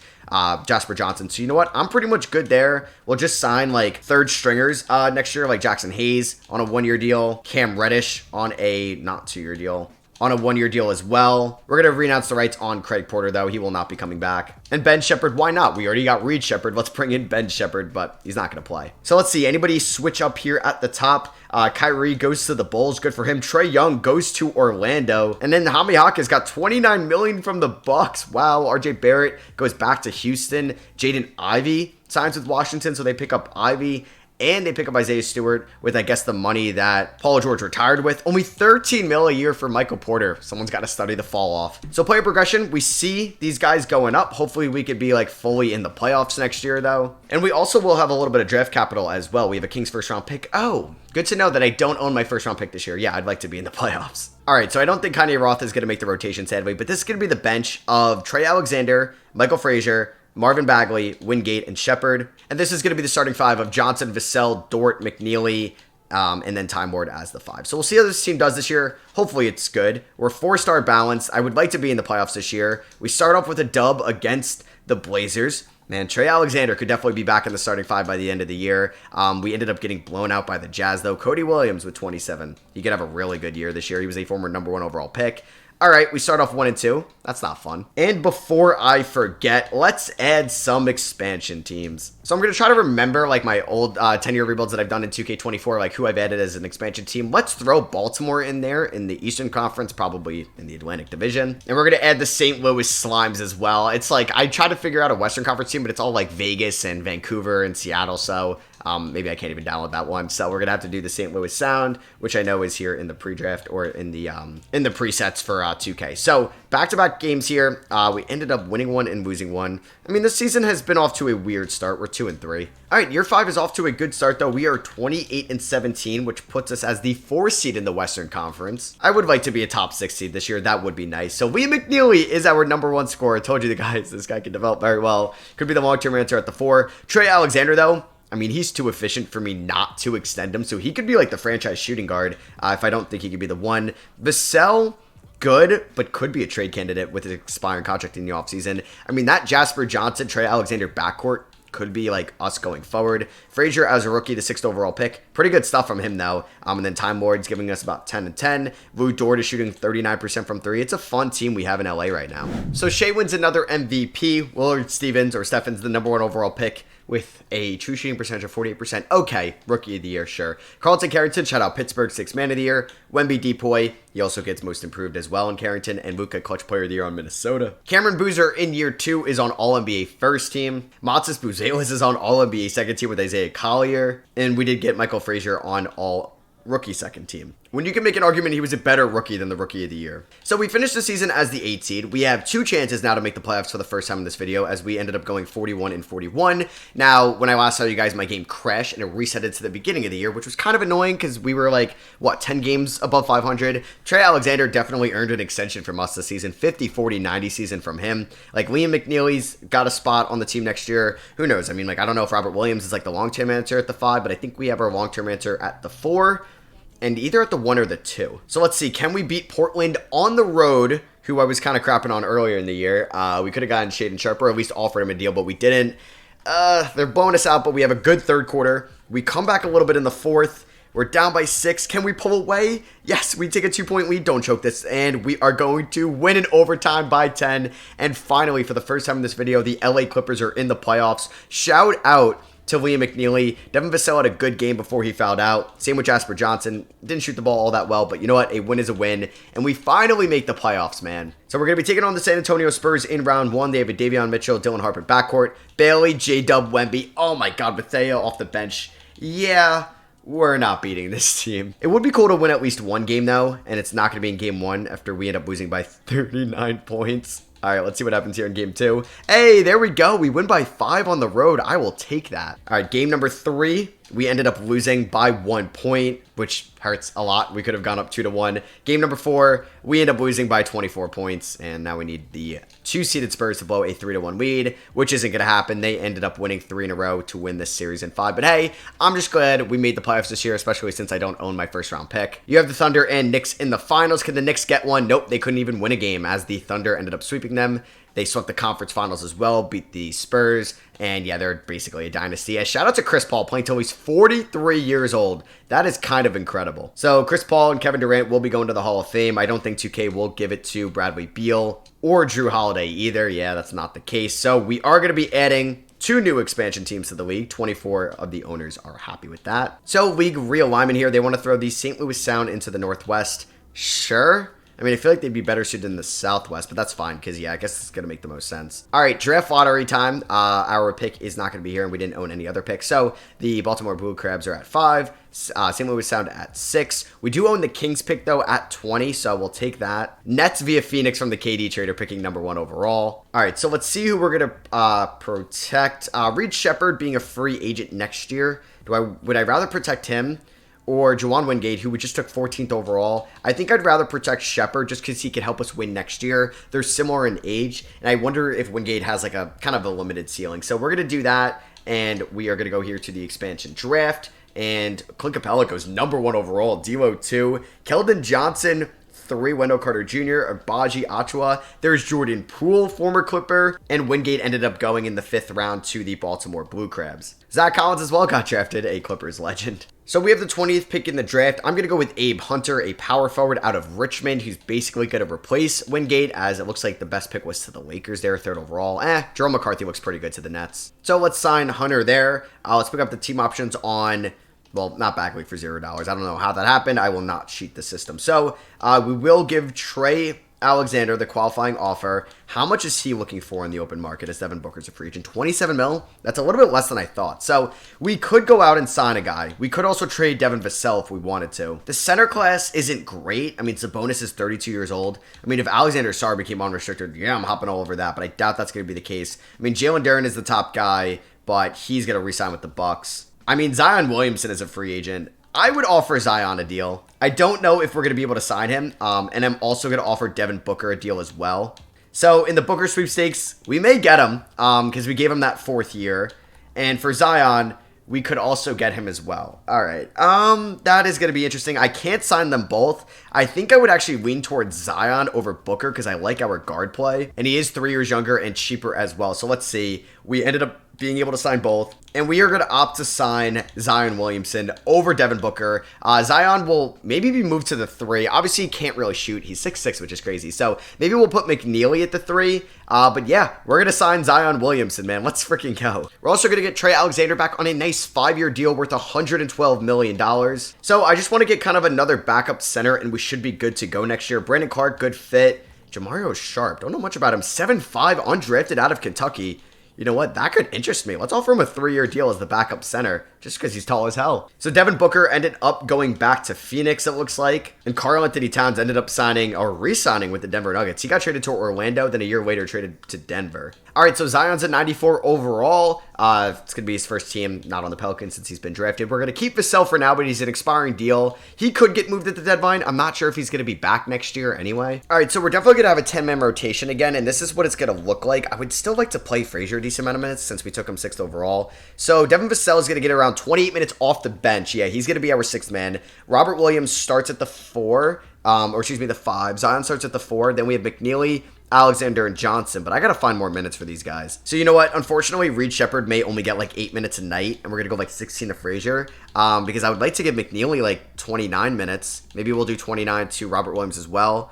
Speaker 1: Jasper Johnson. So you know what? I'm pretty much good there. We'll just sign like third stringers next year, like Jackson Hayes on a 1-year deal, Cam Reddish on a not 2-year deal. On a 1-year deal as well. We're going to re-announce the rights on Craig Porter, though. He will not be coming back. And Ben Shepherd, why not? We already got Reed Shepherd. Let's bring in Ben Shepherd, but he's not going to play. So let's see. Anybody switch up here at the top? Kyrie goes to the Bulls. Good for him. Trae Young goes to Orlando. And then Jaime Jaquez got $29 million from the Bucks. Wow. RJ Barrett goes back to Houston. Jaden Ivey signs with Washington, so they pick up Ivey. And they pick up Isaiah Stewart with, I guess, the money that Paul George retired with. Only $13 million a year for Michael Porter. Someone's got to study the fall off. So player progression, we see these guys going up. Hopefully we could be like fully in the playoffs next year, though. And we also will have a little bit of draft capital as well. We have a Kings first round pick. Oh, good to know that I don't own my first round pick this year. Yeah, I'd like to be in the playoffs. All right, so I don't think Kanye Roth is going to make the rotation, sadly. But this is going to be the bench of Trey Alexander, Michael Frazier, Marvin Bagley, Wingate, and Shepard. And this is going to be the starting 5 of Johnson, Vassell, Dort, McNeely, and then Time Lord as the 5. So we'll see how this team does this year. Hopefully it's good. We're 4-star balanced. I would like to be in the playoffs this year. We start off with a dub against the Blazers. Man, Trey Alexander could definitely be back in the starting 5 by the end of the year. We ended up getting blown out by the Jazz, though. Cody Williams with 27. He could have a really good year this year. He was a former number 1 overall pick. All right, we start off 1-2. That's not fun. And before I forget, let's add some expansion teams. So I'm going to try to remember like my old 10-year rebuilds that I've done in 2K24, like who I've added as an expansion team. Let's throw Baltimore in there in the Eastern Conference, probably in the Atlantic Division. And we're going to add the St. Louis Slimes as well. It's like I try to figure out a Western Conference team, but it's all like Vegas and Vancouver and Seattle. So maybe I can't even download that one. So we're going to have to do the St. Louis Sound, which I know is here in the pre-draft or in the presets for 2K. So back-to-back games here. We ended up winning one and losing one. I mean, this season has been off to a weird start. We're 2-3. All right, year 5 is off to a good start, though. We are 28-17, which puts us as the 4th seed in the Western Conference. I would like to be a top 6 seed this year. That would be nice. So William McNeely is our number 1 scorer. I told you the guys, this guy can develop very well. Could be the long-term answer at the 4. Trey Alexander, though, I mean, he's too efficient for me not to extend him, so he could be like the franchise shooting guard if I don't think he could be the 1. Vassell, good, but could be a trade candidate with an expiring contract in the offseason. I mean, that Jasper Johnson, Trey Alexander backcourt could be like us going forward. Frazier as a rookie, the 6th overall pick. Pretty good stuff from him, though. And then Time Lord's giving us about 10-10. Lou Dort is shooting 39% from 3. It's a fun team we have in LA right now. So Shea wins another MVP. Willard Stevens, or Stephens, the number 1 overall pick, with a true shooting percentage of 48%. Okay, rookie of the year, sure. Carlton Carrington, shout out Pittsburgh, 6th man of the year. Wemby Depoy, he also gets most improved as well in Carrington. And Luka, clutch player of the year on Minnesota. Cameron Boozer in year 2 is on All-NBA first team. Matsas Buzelis is on All-NBA second team with Isaiah Collier. And we did get Michael Frazier on All Rookie second team. when you can make an argument he was a better rookie than the Rookie of the Year. So we finished the season as the 8th seed. We have 2 chances now to make the playoffs for the first time in this video, as we ended up going 41-41. Now, when I last saw you guys, my game crashed and it resetted to the beginning of the year, which was kind of annoying because we were like, what, 10 games above 500? Trey Alexander definitely earned an extension from us this season, 50, 40, 90 season from him. Like, Liam McNeely's got a spot on the team next year. Who knows? I mean, like, I don't know if Robert Williams is like the long-term answer at the 5, but I think we have our long-term answer at the 4. And either at the 1 or the 2. So let's see, can we beat Portland on the road, who I was kind of crapping on earlier in the year? We could have gotten Shaedon Sharpe, or at least offered him a deal, but we didn't. They're blowing us out, but we have a good third quarter. We come back a little bit in the fourth. We're down by 6. Can we pull away? Yes, we take a 2-point lead. Don't choke this. And we are going to win in overtime by 10. And finally, for the first time in this video, the LA Clippers are in the playoffs. Shout out to Liam McNeely. Devin Vassell had a good game before he fouled out. Same with Jasper Johnson. Didn't shoot the ball all that well, but you know what? A win is a win. And we finally make the playoffs, man. So we're going to be taking on the San Antonio Spurs in round 1. They have a Davion Mitchell, Dylan Harper backcourt. Bailey, J-Dub, Wemby. Oh my God, Bethea off the bench. Yeah, we're not beating this team. It would be cool to win at least one game, though. And it's not going to be in game 1 after we end up losing by 39 points. All right, let's see what happens here in game 2. Hey, there we go. We win by 5 on the road. I will take that. All right, game number 3. We ended up losing by 1 point, which hurts a lot. We could have gone up 2-1. Game number 4, we end up losing by 24 points, and now we need the 2-seeded Spurs to blow a 3-1 lead, which isn't going to happen. They ended up winning 3 in a row to win this series in 5. But hey, I'm just glad we made the playoffs this year, especially since I don't own my first-round pick. You have the Thunder and Knicks in the finals. Can the Knicks get one? Nope, they couldn't even win a game, as the Thunder ended up sweeping them. They swept the conference finals as well, beat the Spurs, and yeah, they're basically a dynasty. And shout out to Chris Paul playing till he's 43 years old. That is kind of incredible. So Chris Paul and Kevin Durant will be going to the Hall of Fame. I don't think 2K will give it to Bradley Beal or Drew Holiday either. Yeah, that's not the case. So we are going to be adding 2 new expansion teams to the league. 24 of the owners are happy with that. So league realignment here. They want to throw the St. Louis Sound into the Northwest. Sure. I mean, I feel like they'd be better suited in the Southwest, but that's fine because, yeah, I guess it's going to make the most sense. All right, draft lottery time. Our pick is not going to be here, and we didn't own any other picks. So the Baltimore Blue Crabs are at 5. St. Louis Sound at 6. We do own the Kings pick, though, at 20, so we'll take that. Nets via Phoenix from the KD trader picking number 1 overall. All right, so let's see who we're going to protect. Reed Shepherd being a free agent next year. Would I rather protect him or Juwan Wingate, who we just took 14th overall? I think I'd rather protect Shepherd just because he could help us win next year. They're similar in age, and I wonder if Wingate has like a kind of a limited ceiling. So we're going to do that, and we are going to go here to the expansion draft. And Clint Capella goes number 1 overall, D'Lo 2, Keldon Johnson 3, Wendell Carter Jr., Agbaji Achua. There's Jordan Poole, former Clipper, and Wingate ended up going in the 5th round to the Baltimore Blue Crabs. Zach Collins as well got drafted, a Clippers legend. So we have the 20th pick in the draft. I'm going to go with Abe Hunter, a power forward out of Richmond, who's basically going to replace Wingate, as it looks like the best pick was to the Lakers there, 3rd overall. Jerome McCarthy looks pretty good to the Nets. So let's sign Hunter there. Let's pick up the team options on, well, not Bagley for $0. I don't know how that happened. I will not cheat the system. So we will give Trey Alexander the qualifying offer. How much is he looking for in the open market as Devin Booker's a free agent? 27 mil? That's a little bit less than I thought. So we could go out and sign a guy. We could also trade Devin Vassell if we wanted to. The center class isn't great. I mean, Sabonis is 32 years old. I mean, if Alexander Sarr became unrestricted, yeah, I'm hopping all over that, but I doubt that's going to be the case. I mean, Jalen Duren is the top guy, but he's going to re-sign with the Bucks. I mean, Zion Williamson is a free agent. I would offer Zion a deal. I don't know if we're going to be able to sign him, and I'm also going to offer Devin Booker a deal as well. So in the Booker sweepstakes, we may get him because we gave him that 4th year. And for Zion, we could also get him as well. All right. That is going to be interesting. I can't sign them both. I think I would actually lean towards Zion over Booker because I like our guard play. And he is 3 years younger and cheaper as well. So let's see. We ended up being able to sign both. And we are going to opt to sign Zion Williamson over Devin Booker. Zion will maybe be moved to the 3. Obviously, he can't really shoot. He's 6'6", which is crazy. So maybe we'll put McNeely at the 3. But yeah, we're going to sign Zion Williamson, man. Let's freaking go. We're also going to get Trey Alexander back on a nice 5-year deal worth $112 million. So I just want to get kind of another backup center, and we should be good to go next year. Brandon Clark, good fit. Jamario Sharp, don't know much about him. 7'5", undrafted out of Kentucky. You know what? That could interest me. Let's offer him a 3-year deal as the backup center. just because he's tall as hell. So Devin Booker ended up going back to Phoenix, it looks like. And Karl-Anthony Towns ended up signing or re-signing with the Denver Nuggets. He got traded to Orlando, then a year later traded to Denver. All right, so Zion's at 94 overall. It's going to be his first team, not on the Pelicans since he's been drafted. We're going to keep Vassell for now, but he's an expiring deal. He could get moved at the deadline. I'm not sure if he's going to be back next year anyway. All right, so we're definitely going to have a 10-man rotation again, and this is what it's going to look like. I would still like to play Frazier a decent amount of minutes since we took him 6th overall. So Devin Vassell is going to get around 28 minutes off the bench. Yeah, he's going to be our 6th man. Robert Williams starts at the 4, the 5. Zion starts at the 4. Then we have McNeely, Alexander, and Johnson, but I gotta find more minutes for these guys. So you know what? Unfortunately, Reed Sheppard may only get like 8 minutes a night, and we're gonna go like 16 to Frazier, because I would like to give McNeely like 29 minutes. Maybe we'll do 29 to Robert Williams as well,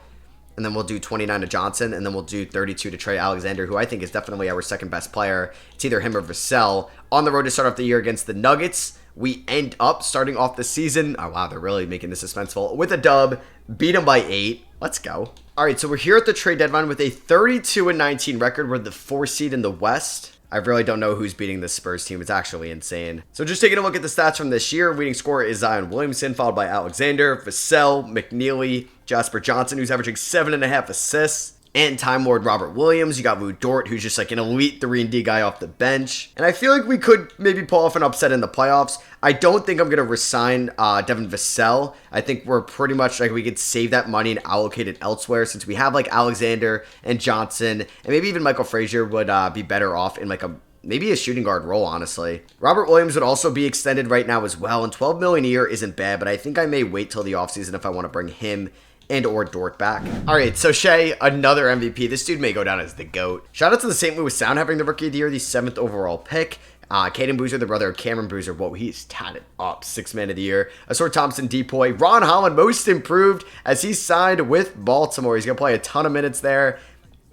Speaker 1: and then we'll do 29 to Johnson, and then we'll do 32 to Trey Alexander, who I think is definitely our second best player. It's either him or Vassell. On the road to start off the year against the Nuggets, we end up starting off the season. Oh wow, they're really making this suspenseful. With a dub, beat them by 8. Let's go. All right, so we're here at the trade deadline with a 32-19 record. We're the 4 seed in the West. I really don't know who's beating this Spurs team. It's actually insane. So just taking a look at the stats from this year, leading scorer is Zion Williamson, followed by Alexander, Vassell, McNeely, Jasper Johnson, who's averaging 7.5 assists. And Time Lord Robert Williams. You got Lou Dort, who's just like an elite 3-and-D guy off the bench. And I feel like we could maybe pull off an upset in the playoffs. I don't think I'm going to resign Devin Vassell. I think we're pretty much like we could save that money and allocate it elsewhere, since we have like Alexander and Johnson, and maybe even Michael Frazier would be better off in like maybe a shooting guard role, honestly. Robert Williams would also be extended right now as well, and $12 million a year isn't bad, but I think I may wait till the offseason if I want to bring him and or Dort back. All right, so Shai, another MVP. This dude may go down as the GOAT. Shout out to the St. Louis Sound having the Rookie of the Year, the 7th overall pick. Caden Boozer, the brother of Cameron Boozer. Whoa, he's tatted up. 6th man of the year. Asor Thompson, Depoy. Ron Holland, most improved as he signed with Baltimore. He's going to play a ton of minutes there.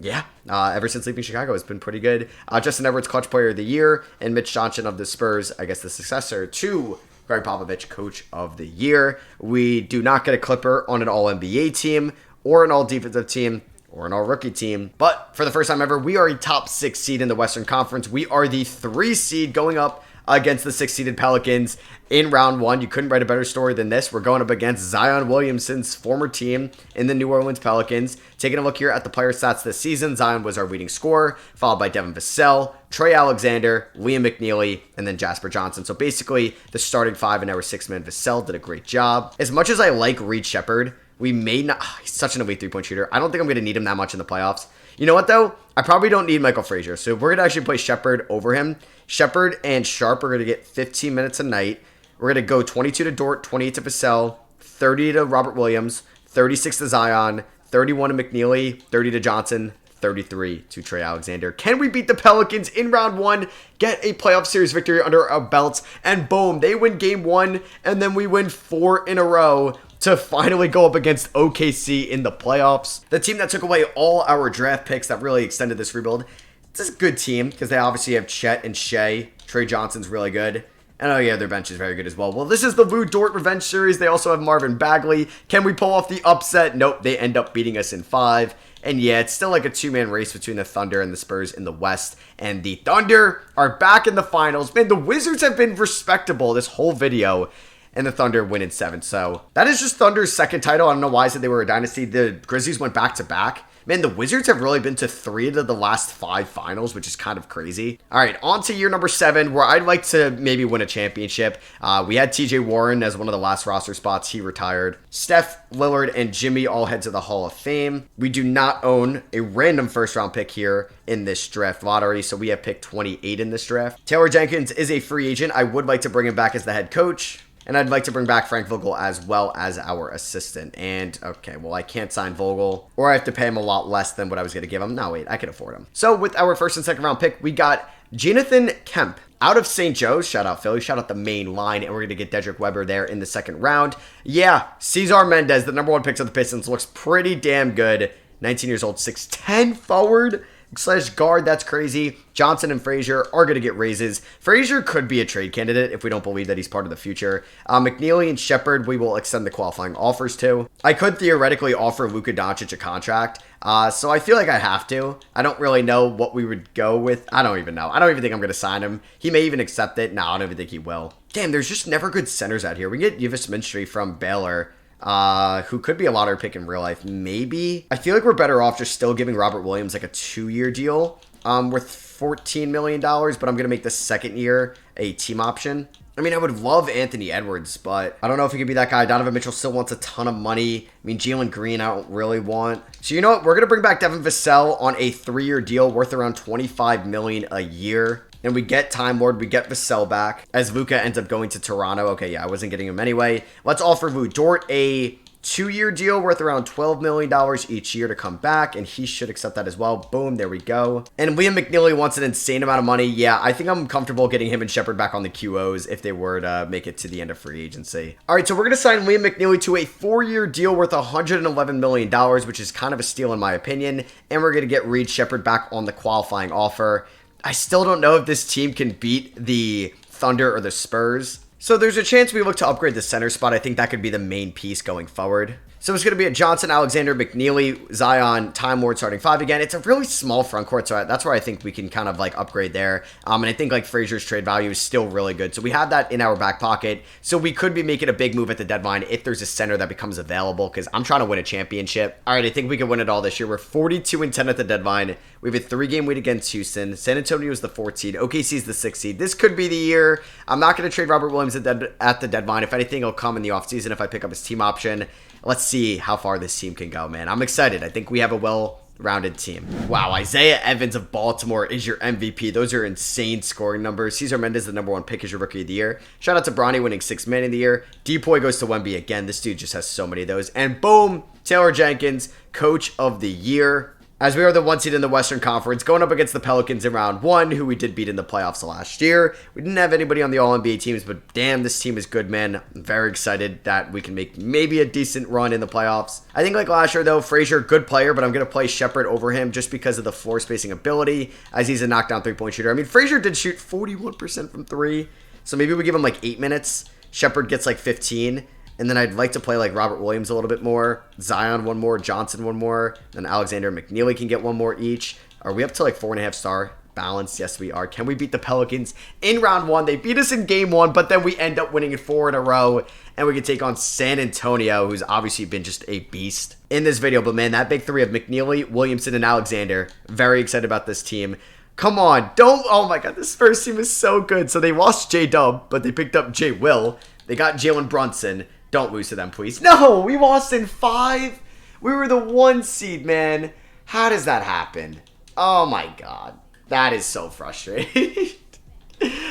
Speaker 1: Yeah, ever since leaving Chicago, it's been pretty good. Justin Edwards, clutch player of the year. And Mitch Johnson of the Spurs, I guess the successor to Greg Popovich, coach of the year. We do not get a Clipper on an all-NBA team or an all-defensive team or an all-rookie team. But for the first time ever, we are a top 6 seed in the Western Conference. We are the 3 seed going up against the 6-seeded Pelicans in round 1. You couldn't write a better story than this. We're going up against Zion Williamson's former team in the New Orleans Pelicans. Taking a look here at the player stats this season, Zion was our leading scorer, followed by Devin Vassell, Trey Alexander, Liam McNeely, and then Jasper Johnson. So basically, the starting 5 and our 6-man Vassell did a great job. As much as I like Reed Sheppard, we may not... he's such an elite 3-point shooter. I don't think I'm going to need him that much in the playoffs. You know what, though? I probably don't need Michael Frazier. So we're going to actually play Sheppard over him. Sheppard and Sharp are going to get 15 minutes a night. We're going to go 22 to Dort, 28 to Vassell, 30 to Robert Williams, 36 to Zion, 31 to McNeely, 30 to Johnson, 33 to Trey Alexander. Can we beat the Pelicans in round 1, get a playoff series victory under our belts, and boom, they win game 1, and then we win 4 in a row to finally go up against OKC in the playoffs. The team that took away all our draft picks that really extended this rebuild. It's a good team because they obviously have Chet and Shai. Trey Johnson's really good. And oh yeah, their bench is very good as well. Well, this is the Lou Dort Revenge Series. They also have Marvin Bagley. Can we pull off the upset? Nope, they end up beating us in 5. And yeah, it's still like a 2-man race between the Thunder and the Spurs in the West. And the Thunder are back in the finals. Man, the Wizards have been respectable this whole video. And the Thunder win in 7. So that is just Thunder's second title. I don't know why I said they were a dynasty. The Grizzlies went back-to-back. Man, the Wizards have really been to 3 of the last 5 finals, which is kind of crazy. All right, on to year number 7, where I'd like to maybe win a championship. We had TJ Warren as one of the last roster spots. He retired. Steph, Lillard, and Jimmy all head to the Hall of Fame. We do not own a random first-round pick here in this draft lottery, so we have picked 28 in this draft. Taylor Jenkins is a free agent. I would like to bring him back as the head coach. And I'd like to bring back Frank Vogel as well as our assistant. And, okay, well, I can't sign Vogel, or I have to pay him a lot less than what I was going to give him. No, wait, I can afford him. So with our first and second round pick, we got Jonathan Kemp out of St. Joe's. Shout out Philly. Shout out the main line. And we're going to get Dedrick Weber there in the second round. Yeah, Cesar Mendez, the number 1 pick of the Pistons, looks pretty damn good. 19 years old, 6'10 forward. slash guard. That's crazy. Johnson and Frazier are going to get raises. Frazier could be a trade candidate if we don't believe that he's part of the future. McNeely and Shepherd, we will extend the qualifying offers to. I could theoretically offer Luka Doncic a contract. So I feel like I have to. I don't really know what we would go with. I don't even know. I don't even think I'm going to sign him. He may even accept it. No, I don't even think he will. Damn, there's just never good centers out here. We can get Yves Minstry from Baylor, who could be a lottery pick in real life. Maybe. I feel like we're better off just still giving Robert Williams like a 2-year deal worth $14 million, but I'm going to make the second year a team option. I mean, I would love Anthony Edwards, but I don't know if he could be that guy. Donovan Mitchell still wants a ton of money. I mean, Jalen Green, I don't really want. So you know what? We're going to bring back Devin Vassell on a 3-year deal worth around $25 million a year. And we get Time Lord, we get Vassell back, as Luka ends up going to Toronto. Okay, yeah, I wasn't getting him anyway. Let's offer Lu Dort a 2-year deal worth around $12 million each year to come back, and he should accept that as well. Boom, there we go. And Liam McNeely wants an insane amount of money. Yeah, I think I'm comfortable getting him and Shepherd back on the QOs if they were to make it to the end of free agency. All right, so we're going to sign Liam McNeely to a 4-year deal worth $111 million, which is kind of a steal in my opinion, and we're going to get Reed Shepherd back on the qualifying offer. I still don't know if this team can beat the Thunder or the Spurs. So there's a chance we look to upgrade the center spot. I think that could be the main piece going forward. So it's going to be a Johnson, Alexander, McNeely, Zion, Time Lord starting 5 again. It's a really small front court, so that's where I think we can kind of like upgrade there. And I think like Frazier's trade value is still really good. So we have that in our back pocket. So we could be making a big move at the deadline if there's a center that becomes available, because I'm trying to win a championship. All right, I think we can win it all this year. We're 42-10 at the deadline. We have a 3-game lead against Houston. San Antonio is the 4th seed. OKC is the 6th seed. This could be the year. I'm not going to trade Robert Williams at the deadline. If anything, it'll come in the offseason if I pick up his team option. Let's see how far this team can go, man. I'm excited. I think we have a well-rounded team. Wow, Isaiah Evans of Baltimore is your MVP. Those are insane scoring numbers. Cesar Mendez, the #1 pick, is your Rookie of the Year. Shout out to Bronny winning 6th Man of the Year. Depoy goes to Wemby again. This dude just has so many of those. And boom, Taylor Jenkins, Coach of the Year. As we are the 1 seed in the Western Conference, going up against the Pelicans in round 1, who we did beat in the playoffs last year. We didn't have anybody on the All-NBA teams, but damn, this team is good, man. I'm very excited that we can make maybe a decent run in the playoffs. I think like last year, though, Frazier, good player, but I'm going to play Shepherd over him just because of the floor spacing ability, as he's a knockdown three-point shooter. I mean, Frazier did shoot 41% from 3, so maybe we give him like 8 minutes. Shepherd gets like 15. And then I'd like to play like Robert Williams a little bit more, Zion 1 more, Johnson 1 more, then Alexander and McNeely can get 1 more each. Are we up to like 4.5 star balance? Yes, we are. Can we beat the Pelicans in round 1? They beat us in game 1, but then we end up winning it 4 in a row, and we can take on San Antonio, who's obviously been just a beast in this video. But man, that big 3 of McNeely, Williamson, and Alexander, very excited about this team. Come on, oh my god, this first team is so good. So they lost J-Dub, but they picked up J. Will. They got Jalen Brunson. Don't lose to them, please. No, we lost in 5. We were the 1 seed, man. How does that happen? Oh my god. That is so frustrating.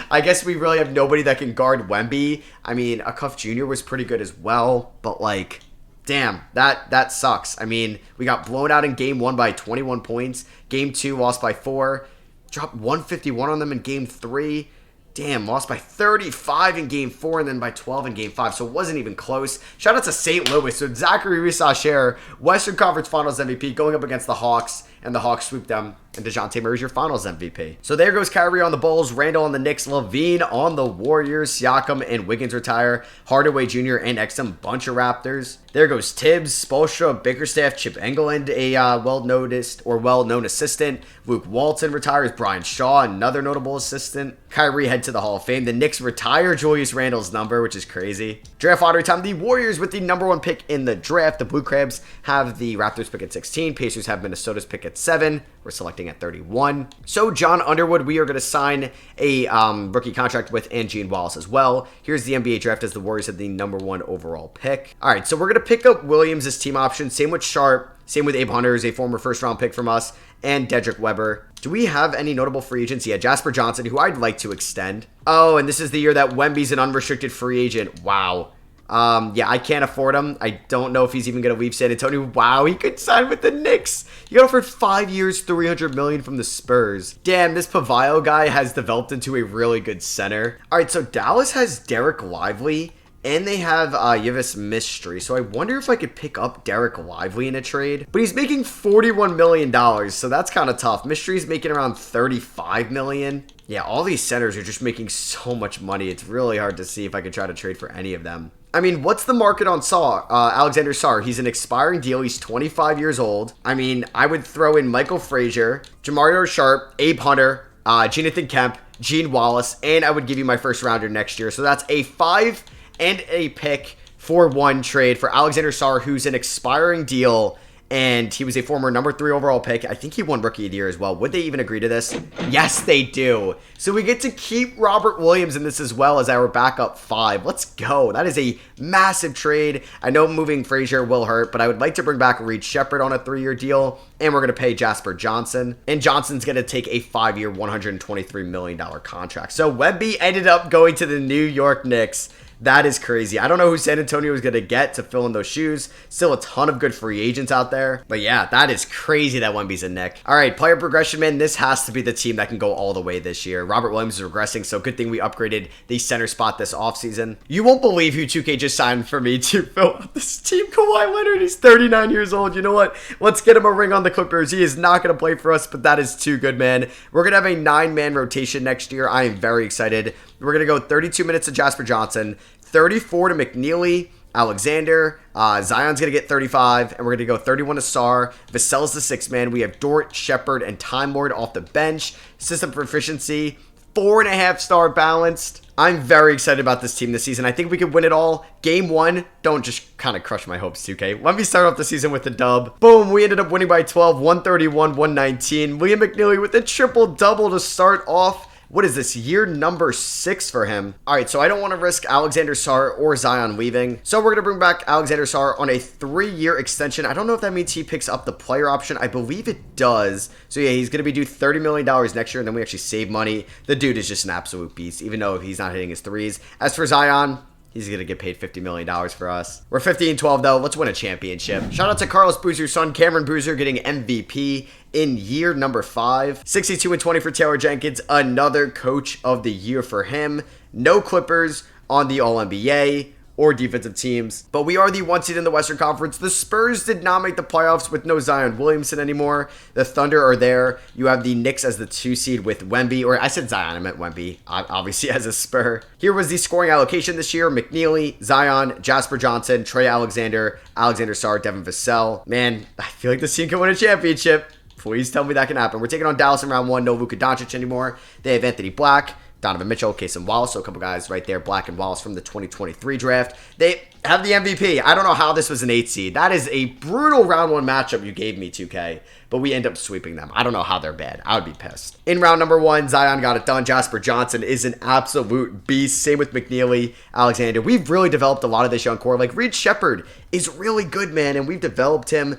Speaker 1: I guess we really have nobody that can guard Wemby. I mean, Acuff Jr. was pretty good as well, but like, damn, that sucks. I mean, we got blown out in game 1 by 21 points. Game 2 lost by 4. Dropped 151 on them in game 3. Damn, lost by 35 in game 4 and then by 12 in game 5. So it wasn't even close. Shout out to St. Louis. So Zachary Rissacher, Western Conference Finals MVP, going up against the Hawks. And the Hawks sweep them. And DeJounte Murray's your Finals MVP. So there goes Kyrie on the Bulls, Randall on the Knicks, LaVine on the Warriors, Siakam and Wiggins retire, Hardaway Jr. and Exum, bunch of Raptors. There goes Tibbs, Spoelstra, Bickerstaff, Chip Engelland, a well-noticed or well-known assistant. Luke Walton retires, Brian Shaw, another notable assistant. Kyrie head to the Hall of Fame. The Knicks retire Julius Randle's number, which is crazy. Draft lottery time. The Warriors with the #1 pick in the draft. The Blue Crabs have the Raptors pick at 16. Pacers have Minnesota's pick at 7. We're selecting at 31. So John Underwood, we are going to sign a rookie contract with Gene Wallace as well. Here's the NBA draft as the Warriors have the #1 overall pick. All right, so we're going to pick up Williams as team option. Same with Sharp. Same with Abe Hunter, who's a former first-round pick from us, and Dedrick Weber. Do we have any notable free agents? Yeah, Jasper Johnson, who I'd like to extend. Oh, and this is the year that Wemby's an unrestricted free agent. Wow. Yeah, I can't afford him. I don't know if he's even going to leave San Antonio. Wow, he could sign with the Knicks. He got offered 5 years, $300 million from the Spurs. Damn, this Pavayo guy has developed into a really good center. All right, so Dallas has Derek Lively and they have Yves Mystery. So I wonder if I could pick up Derek Lively in a trade. But he's making $41 million, so that's kind of tough. Mystery's making around $35 million. Yeah, all these centers are just making so much money. It's really hard to see if I could try to trade for any of them. I mean, what's the market on Alexander Sarr? He's an expiring deal. He's 25 years old. I mean, I would throw in Michael Frazier, Jamario Sharp, Abe Hunter, Jonathan Kemp, Gene Wallace, and I would give you my first rounder next year. So that's a 5 and a pick for 1 trade for Alexander Sarr, who's an expiring deal. And he was a former number 3 overall pick. I think he won Rookie of the Year as well. Would they even agree to this? Yes, they do. So we get to keep Robert Williams in this as well as our backup 5. Let's go. That is a massive trade. I know moving Frazier will hurt, but I would like to bring back Reed Shepherd on a 3-year deal. And we're going to pay Jasper Johnson. And Johnson's going to take a 5-year, $123 million contract. So Wemby ended up going to the New York Knicks. That is crazy. I don't know who San Antonio is going to get to fill in those shoes. Still a ton of good free agents out there. But yeah, that is crazy that Wemby's a Knick. All right, player progression, man. This has to be the team that can go all the way this year. Robert Williams is regressing, so good thing we upgraded the center spot this offseason. You won't believe who 2K just signed for me to fill out this team. Kawhi Leonard, he's 39 years old. You know what? Let's get him a ring on the Clippers. He is not going to play for us, but that is too good, man. We're going to have a 9-man rotation next year. I am very excited. We're going to go 32 minutes to Jasper Johnson, 34 to McNeely, Alexander, Zion's going to get 35, and we're going to go 31 to Sarr. Vassell's the 6th man. We have Dort, Shepherd, and Time Lord off the bench. System proficiency, 4.5-star balanced. I'm very excited about this team this season. I think we could win it all. Game 1, don't just kind of crush my hopes, 2K. Let me start off the season with a dub. Boom, we ended up winning by 12, 131, 119. William McNeely with a triple-double to start off. What is this, year number 6 for him? All right, so I don't want to risk Alexander Sarr or Zion leaving. So we're going to bring back Alexander Sarr on a 3-year extension. I don't know if that means he picks up the player option. I believe it does. So yeah, he's going to be due $30 million next year, and then we actually save money. The dude is just an absolute beast, even though he's not hitting his threes. As for Zion, he's going to get paid $50 million for us. We're 15-12, though. Let's win a championship. Shout out to Carlos Boozer's son, Cameron Boozer, getting MVP in year number 5. 62-20 for Taylor Jenkins. Another coach of the year for him. No Clippers on the All-NBA or defensive teams. But we are the 1 seed in the Western Conference. The Spurs did not make the playoffs with no Zion Williamson anymore. The Thunder are there. You have the Knicks as the 2 seed with Wemby. Or I said Zion, I meant Wemby. Obviously as a Spur. Here was the scoring allocation this year. McNeely, Zion, Jasper Johnson, Trey Alexander, Alexander Sarr, Devin Vassell. Man, I feel like this team can win a championship. Please tell me that can happen. We're taking on Dallas in round 1. No Luka Doncic anymore. They have Anthony Black, Donovan Mitchell, Cason Wallace, so a couple guys right there, Black and Wallace from the 2023 draft. They have the MVP. I don't know how this was an 8 seed. That is a brutal round 1 matchup you gave me, 2K, but we end up sweeping them. I don't know how they're bad. I would be pissed. In round number 1, Zion got it done. Jasper Johnson is an absolute beast. Same with McNeely, Alexander. We've really developed a lot of this young core. Like Reed Shepherd is really good, man, and we've developed him.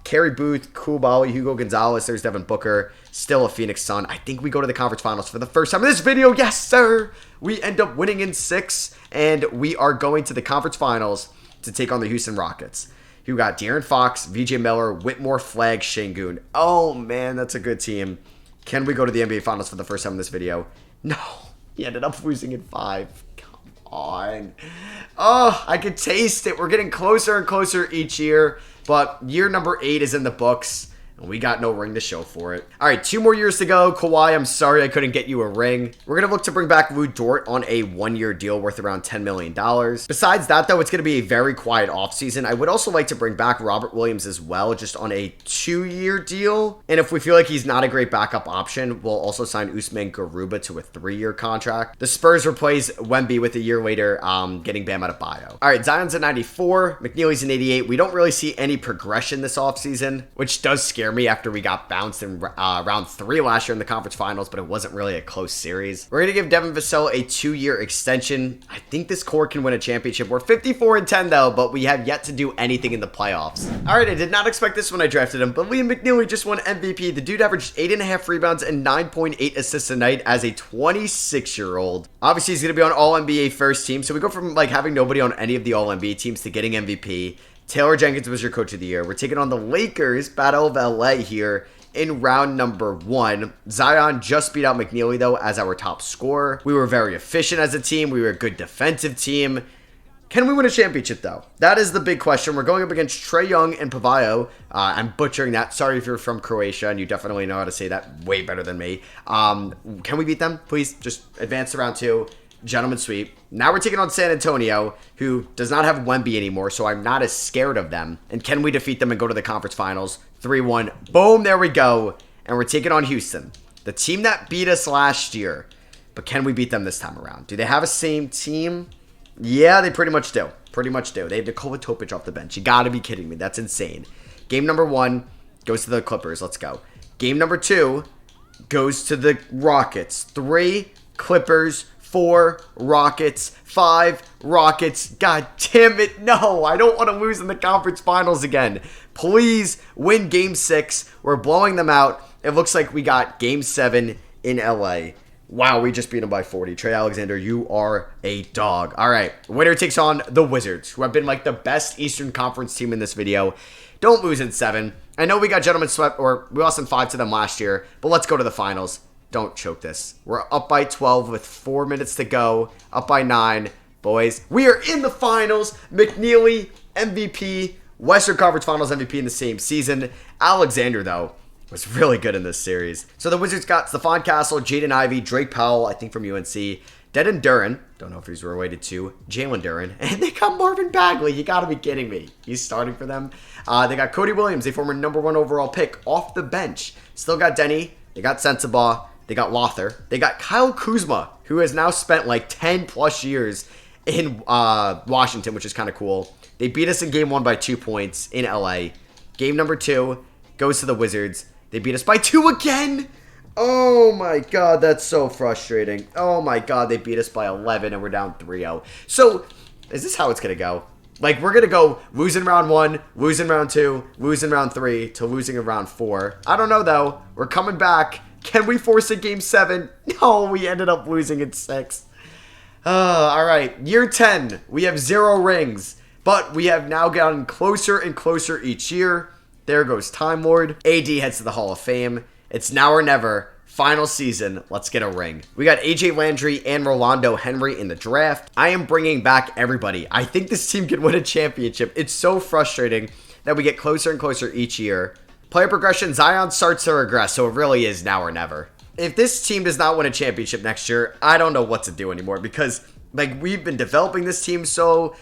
Speaker 1: Kerry Booth, Koulibaly, Hugo Gonzalez, there's Devin Booker, still a Phoenix Sun. I think we go to the conference finals for the first time in this video. Yes, sir. We end up winning in 6, and we are going to the conference finals to take on the Houston Rockets. You got De'Aaron Fox, VJ Miller, Whitmore, Flagg, Şengün. Oh, man, that's a good team. Can we go to the NBA finals for the first time in this video? No. He ended up losing in 5. Come on. Oh, I can taste it. We're getting closer and closer each year. But year number 8 is in the books, and we got no ring to show for it. All right, 2 more years to go. Kawhi, I'm sorry I couldn't get you a ring. We're going to look to bring back Lou Dort on a 1-year deal worth around $10 million. Besides that, though, it's going to be a very quiet offseason. I would also like to bring back Robert Williams as well, just on a 2-year deal. And if we feel like he's not a great backup option, we'll also sign Usman Garuba to a 3-year contract. The Spurs replace Wemby with a year later, getting Bam Adebayo. All right, Zion's at 94. McNeely's an 88. We don't really see any progression this offseason, which does scare me after we got bounced in round 3 last year in the conference finals, but it wasn't really a close series. We're going to give Devin Vassell a 2-year extension. I think this core can win a championship. We're 54-10 though, but we have yet to do anything in the playoffs. All right, I did not expect this when I drafted him, but Liam McNeely just won MVP. The dude averaged 8.5 rebounds and 9.8 assists a night as a 26-year-old. Obviously, he's going to be on All-NBA first team, so we go from like having nobody on any of the All-NBA teams to getting MVP. Taylor Jenkins was your coach of the year. We're taking on the Lakers, Battle of LA here in round number 1. Zion just beat out McNeely, though, as our top scorer. We were very efficient as a team. We were a good defensive team. Can we win a championship, though? That is the big question. We're going up against Trae Young and Pavayo. I'm butchering that. Sorry if you're from Croatia, and you definitely know how to say that way better than me. Can we beat them? Please, just advance to round 2. Gentleman sweep. Now we're taking on San Antonio, who does not have Wemby anymore, so I'm not as scared of them. And can we defeat them and go to the conference finals? 3-1. Boom, there we go. And we're taking on Houston, the team that beat us last year. But can we beat them this time around? Do they have a same team? Yeah, they pretty much do. Pretty much do. They have Nikola Topic off the bench. You gotta be kidding me. That's insane. Game number 1 goes to the Clippers. Let's go. Game number 2 goes to the Rockets. 3 Clippers, 4 Rockets, 5 Rockets. God damn it. No, I don't want to lose in the conference finals again. Please win game 6. We're blowing them out. It looks like we got game 7 in LA. Wow, we just beat him by 40. Trey Alexander, you are a dog. All right, winner takes on the Wizards, who have been like the best Eastern Conference team in this video. Don't lose in 7. I know we got gentlemen swept, or we lost in 5 to them last year, but let's go to the finals. Don't choke this. We're up by 12 with 4 minutes to go. Up by 9. Boys, we are in the finals. McNeely, MVP, Western Conference Finals MVP in the same season. Alexander, though, was really good in this series. So the Wizards got Stephon Castle, Jaden Ivey, Drake Powell, I think from UNC, Devin Duren, don't know if he's related to Jalen Duren, and they got Marvin Bagley. You gotta be kidding me. He's starting for them. They got Cody Williams, a former #1 overall pick, off the bench. Still got Denny. They got Sensabaugh. They got Lothar. They got Kyle Kuzma, who has now spent like 10 plus years in Washington, which is kind of cool. They beat us in game 1 by 2 points in LA. Game number 2 goes to the Wizards. They beat us by 2 again. Oh my god, that's so frustrating. Oh my god, they beat us by 11 and we're down 3-0. So, is this how it's going to go? Like, we're going to go losing round 1, losing round 2, losing round 3, to losing in round 4. I don't know, though. We're coming back. Can we force a game 7? No, we ended up losing in 6. All right, year 10. We have 0 rings, but we have now gotten closer and closer each year. There goes Time Lord. AD heads to the Hall of Fame. It's now or never. Final season. Let's get a ring. We got AJ Landry and Rolando Henry in the draft. I am bringing back everybody. I think this team can win a championship. It's so frustrating that we get closer and closer each year. Player progression, Zion starts to regress, so it really is now or never. If this team does not win a championship next year, I don't know what to do anymore because like we've been developing this team so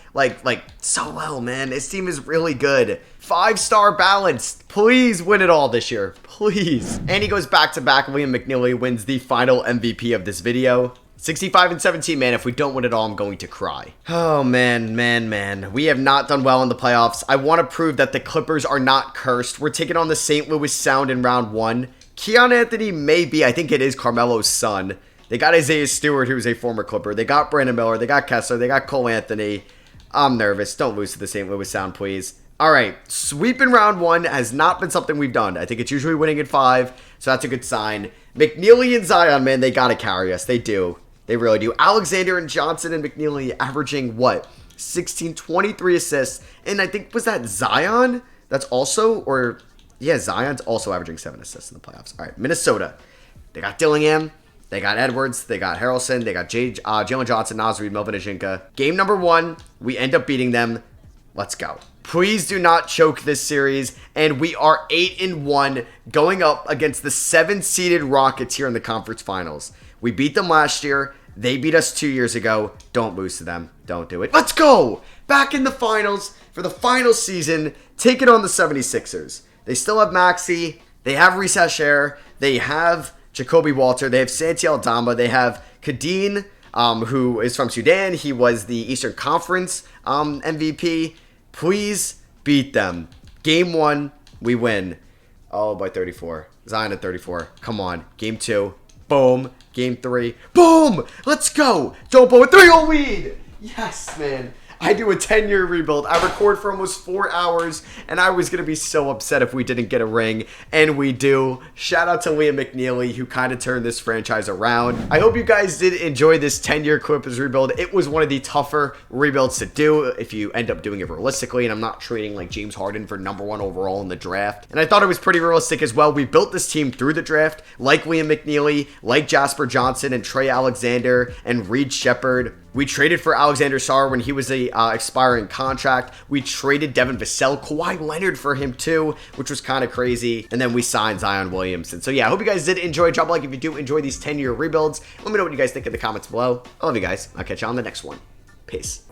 Speaker 1: so well, man. This team is really good. 5-star balanced. Please win it all this year. Please. And he goes back to back. Liam McNeely wins the final MVP of this video. 65-17, man. If we don't win it all, I'm going to cry. Oh, man. We have not done well in the playoffs. I want to prove that the Clippers are not cursed. We're taking on the St. Louis Sound in round 1. Keon Anthony may be, I think it is Carmelo's son. They got Isaiah Stewart, who's a former Clipper. They got Brandon Miller. They got Kessler. They got Cole Anthony. I'm nervous. Don't lose to the St. Louis Sound, please. All right, sweep in round 1 has not been something we've done. I think it's usually winning in 5, so that's a good sign. McNeely and Zion, man, they got to carry us. They do. They really do. Alexander and Johnson and McNeely averaging, what, 16, 23 assists. And I think, was that Zion? That's also, or, yeah, Zion's also averaging 7 assists in the playoffs. All right, Minnesota. They got Dillingham. They got Edwards. They got Harrelson. They got Jalen Johnson, Naz Reid, Melvin Ajinka. Game number 1, we end up beating them. Let's go. Please do not choke this series. And we are 8-1 going up against the 7-seeded Rockets here in the conference finals. We beat them last year. They beat us 2 years ago. Don't lose to them. Don't do it. Let's go. Back in the finals for the final season. Take it on the 76ers. They still have Maxey. They have Reese Asher. They have Jacoby Walter. They have Santi Aldama. They have Kadeen, who is from Sudan. He was the Eastern Conference MVP. Please beat them. Game 1, we win. Oh, by 34. Zion at 34. Come on. Game 2. Boom. Game 3. Boom! Let's go! Joe Bo with 3-0 lead! Yes, man. I do a 10-year rebuild. I record for almost 4 hours, and I was going to be so upset if we didn't get a ring, and we do. Shout out to Liam McNeely, who kind of turned this franchise around. I hope you guys did enjoy this 10-year Clippers rebuild. It was one of the tougher rebuilds to do if you end up doing it realistically, and I'm not trading like James Harden for #1 overall in the draft. And I thought it was pretty realistic as well. We built this team through the draft, like Liam McNeely, like Jasper Johnson and Trey Alexander and Reed Shepherd. We traded for Alexander Sarr when he was a expiring contract. We traded Devin Vassell, Kawhi Leonard for him too, which was kind of crazy. And then we signed Zion Williamson. So yeah, I hope you guys did enjoy. Drop a like if you do enjoy these 10-year rebuilds. Let me know what you guys think in the comments below. I love you guys. I'll catch you on the next one. Peace.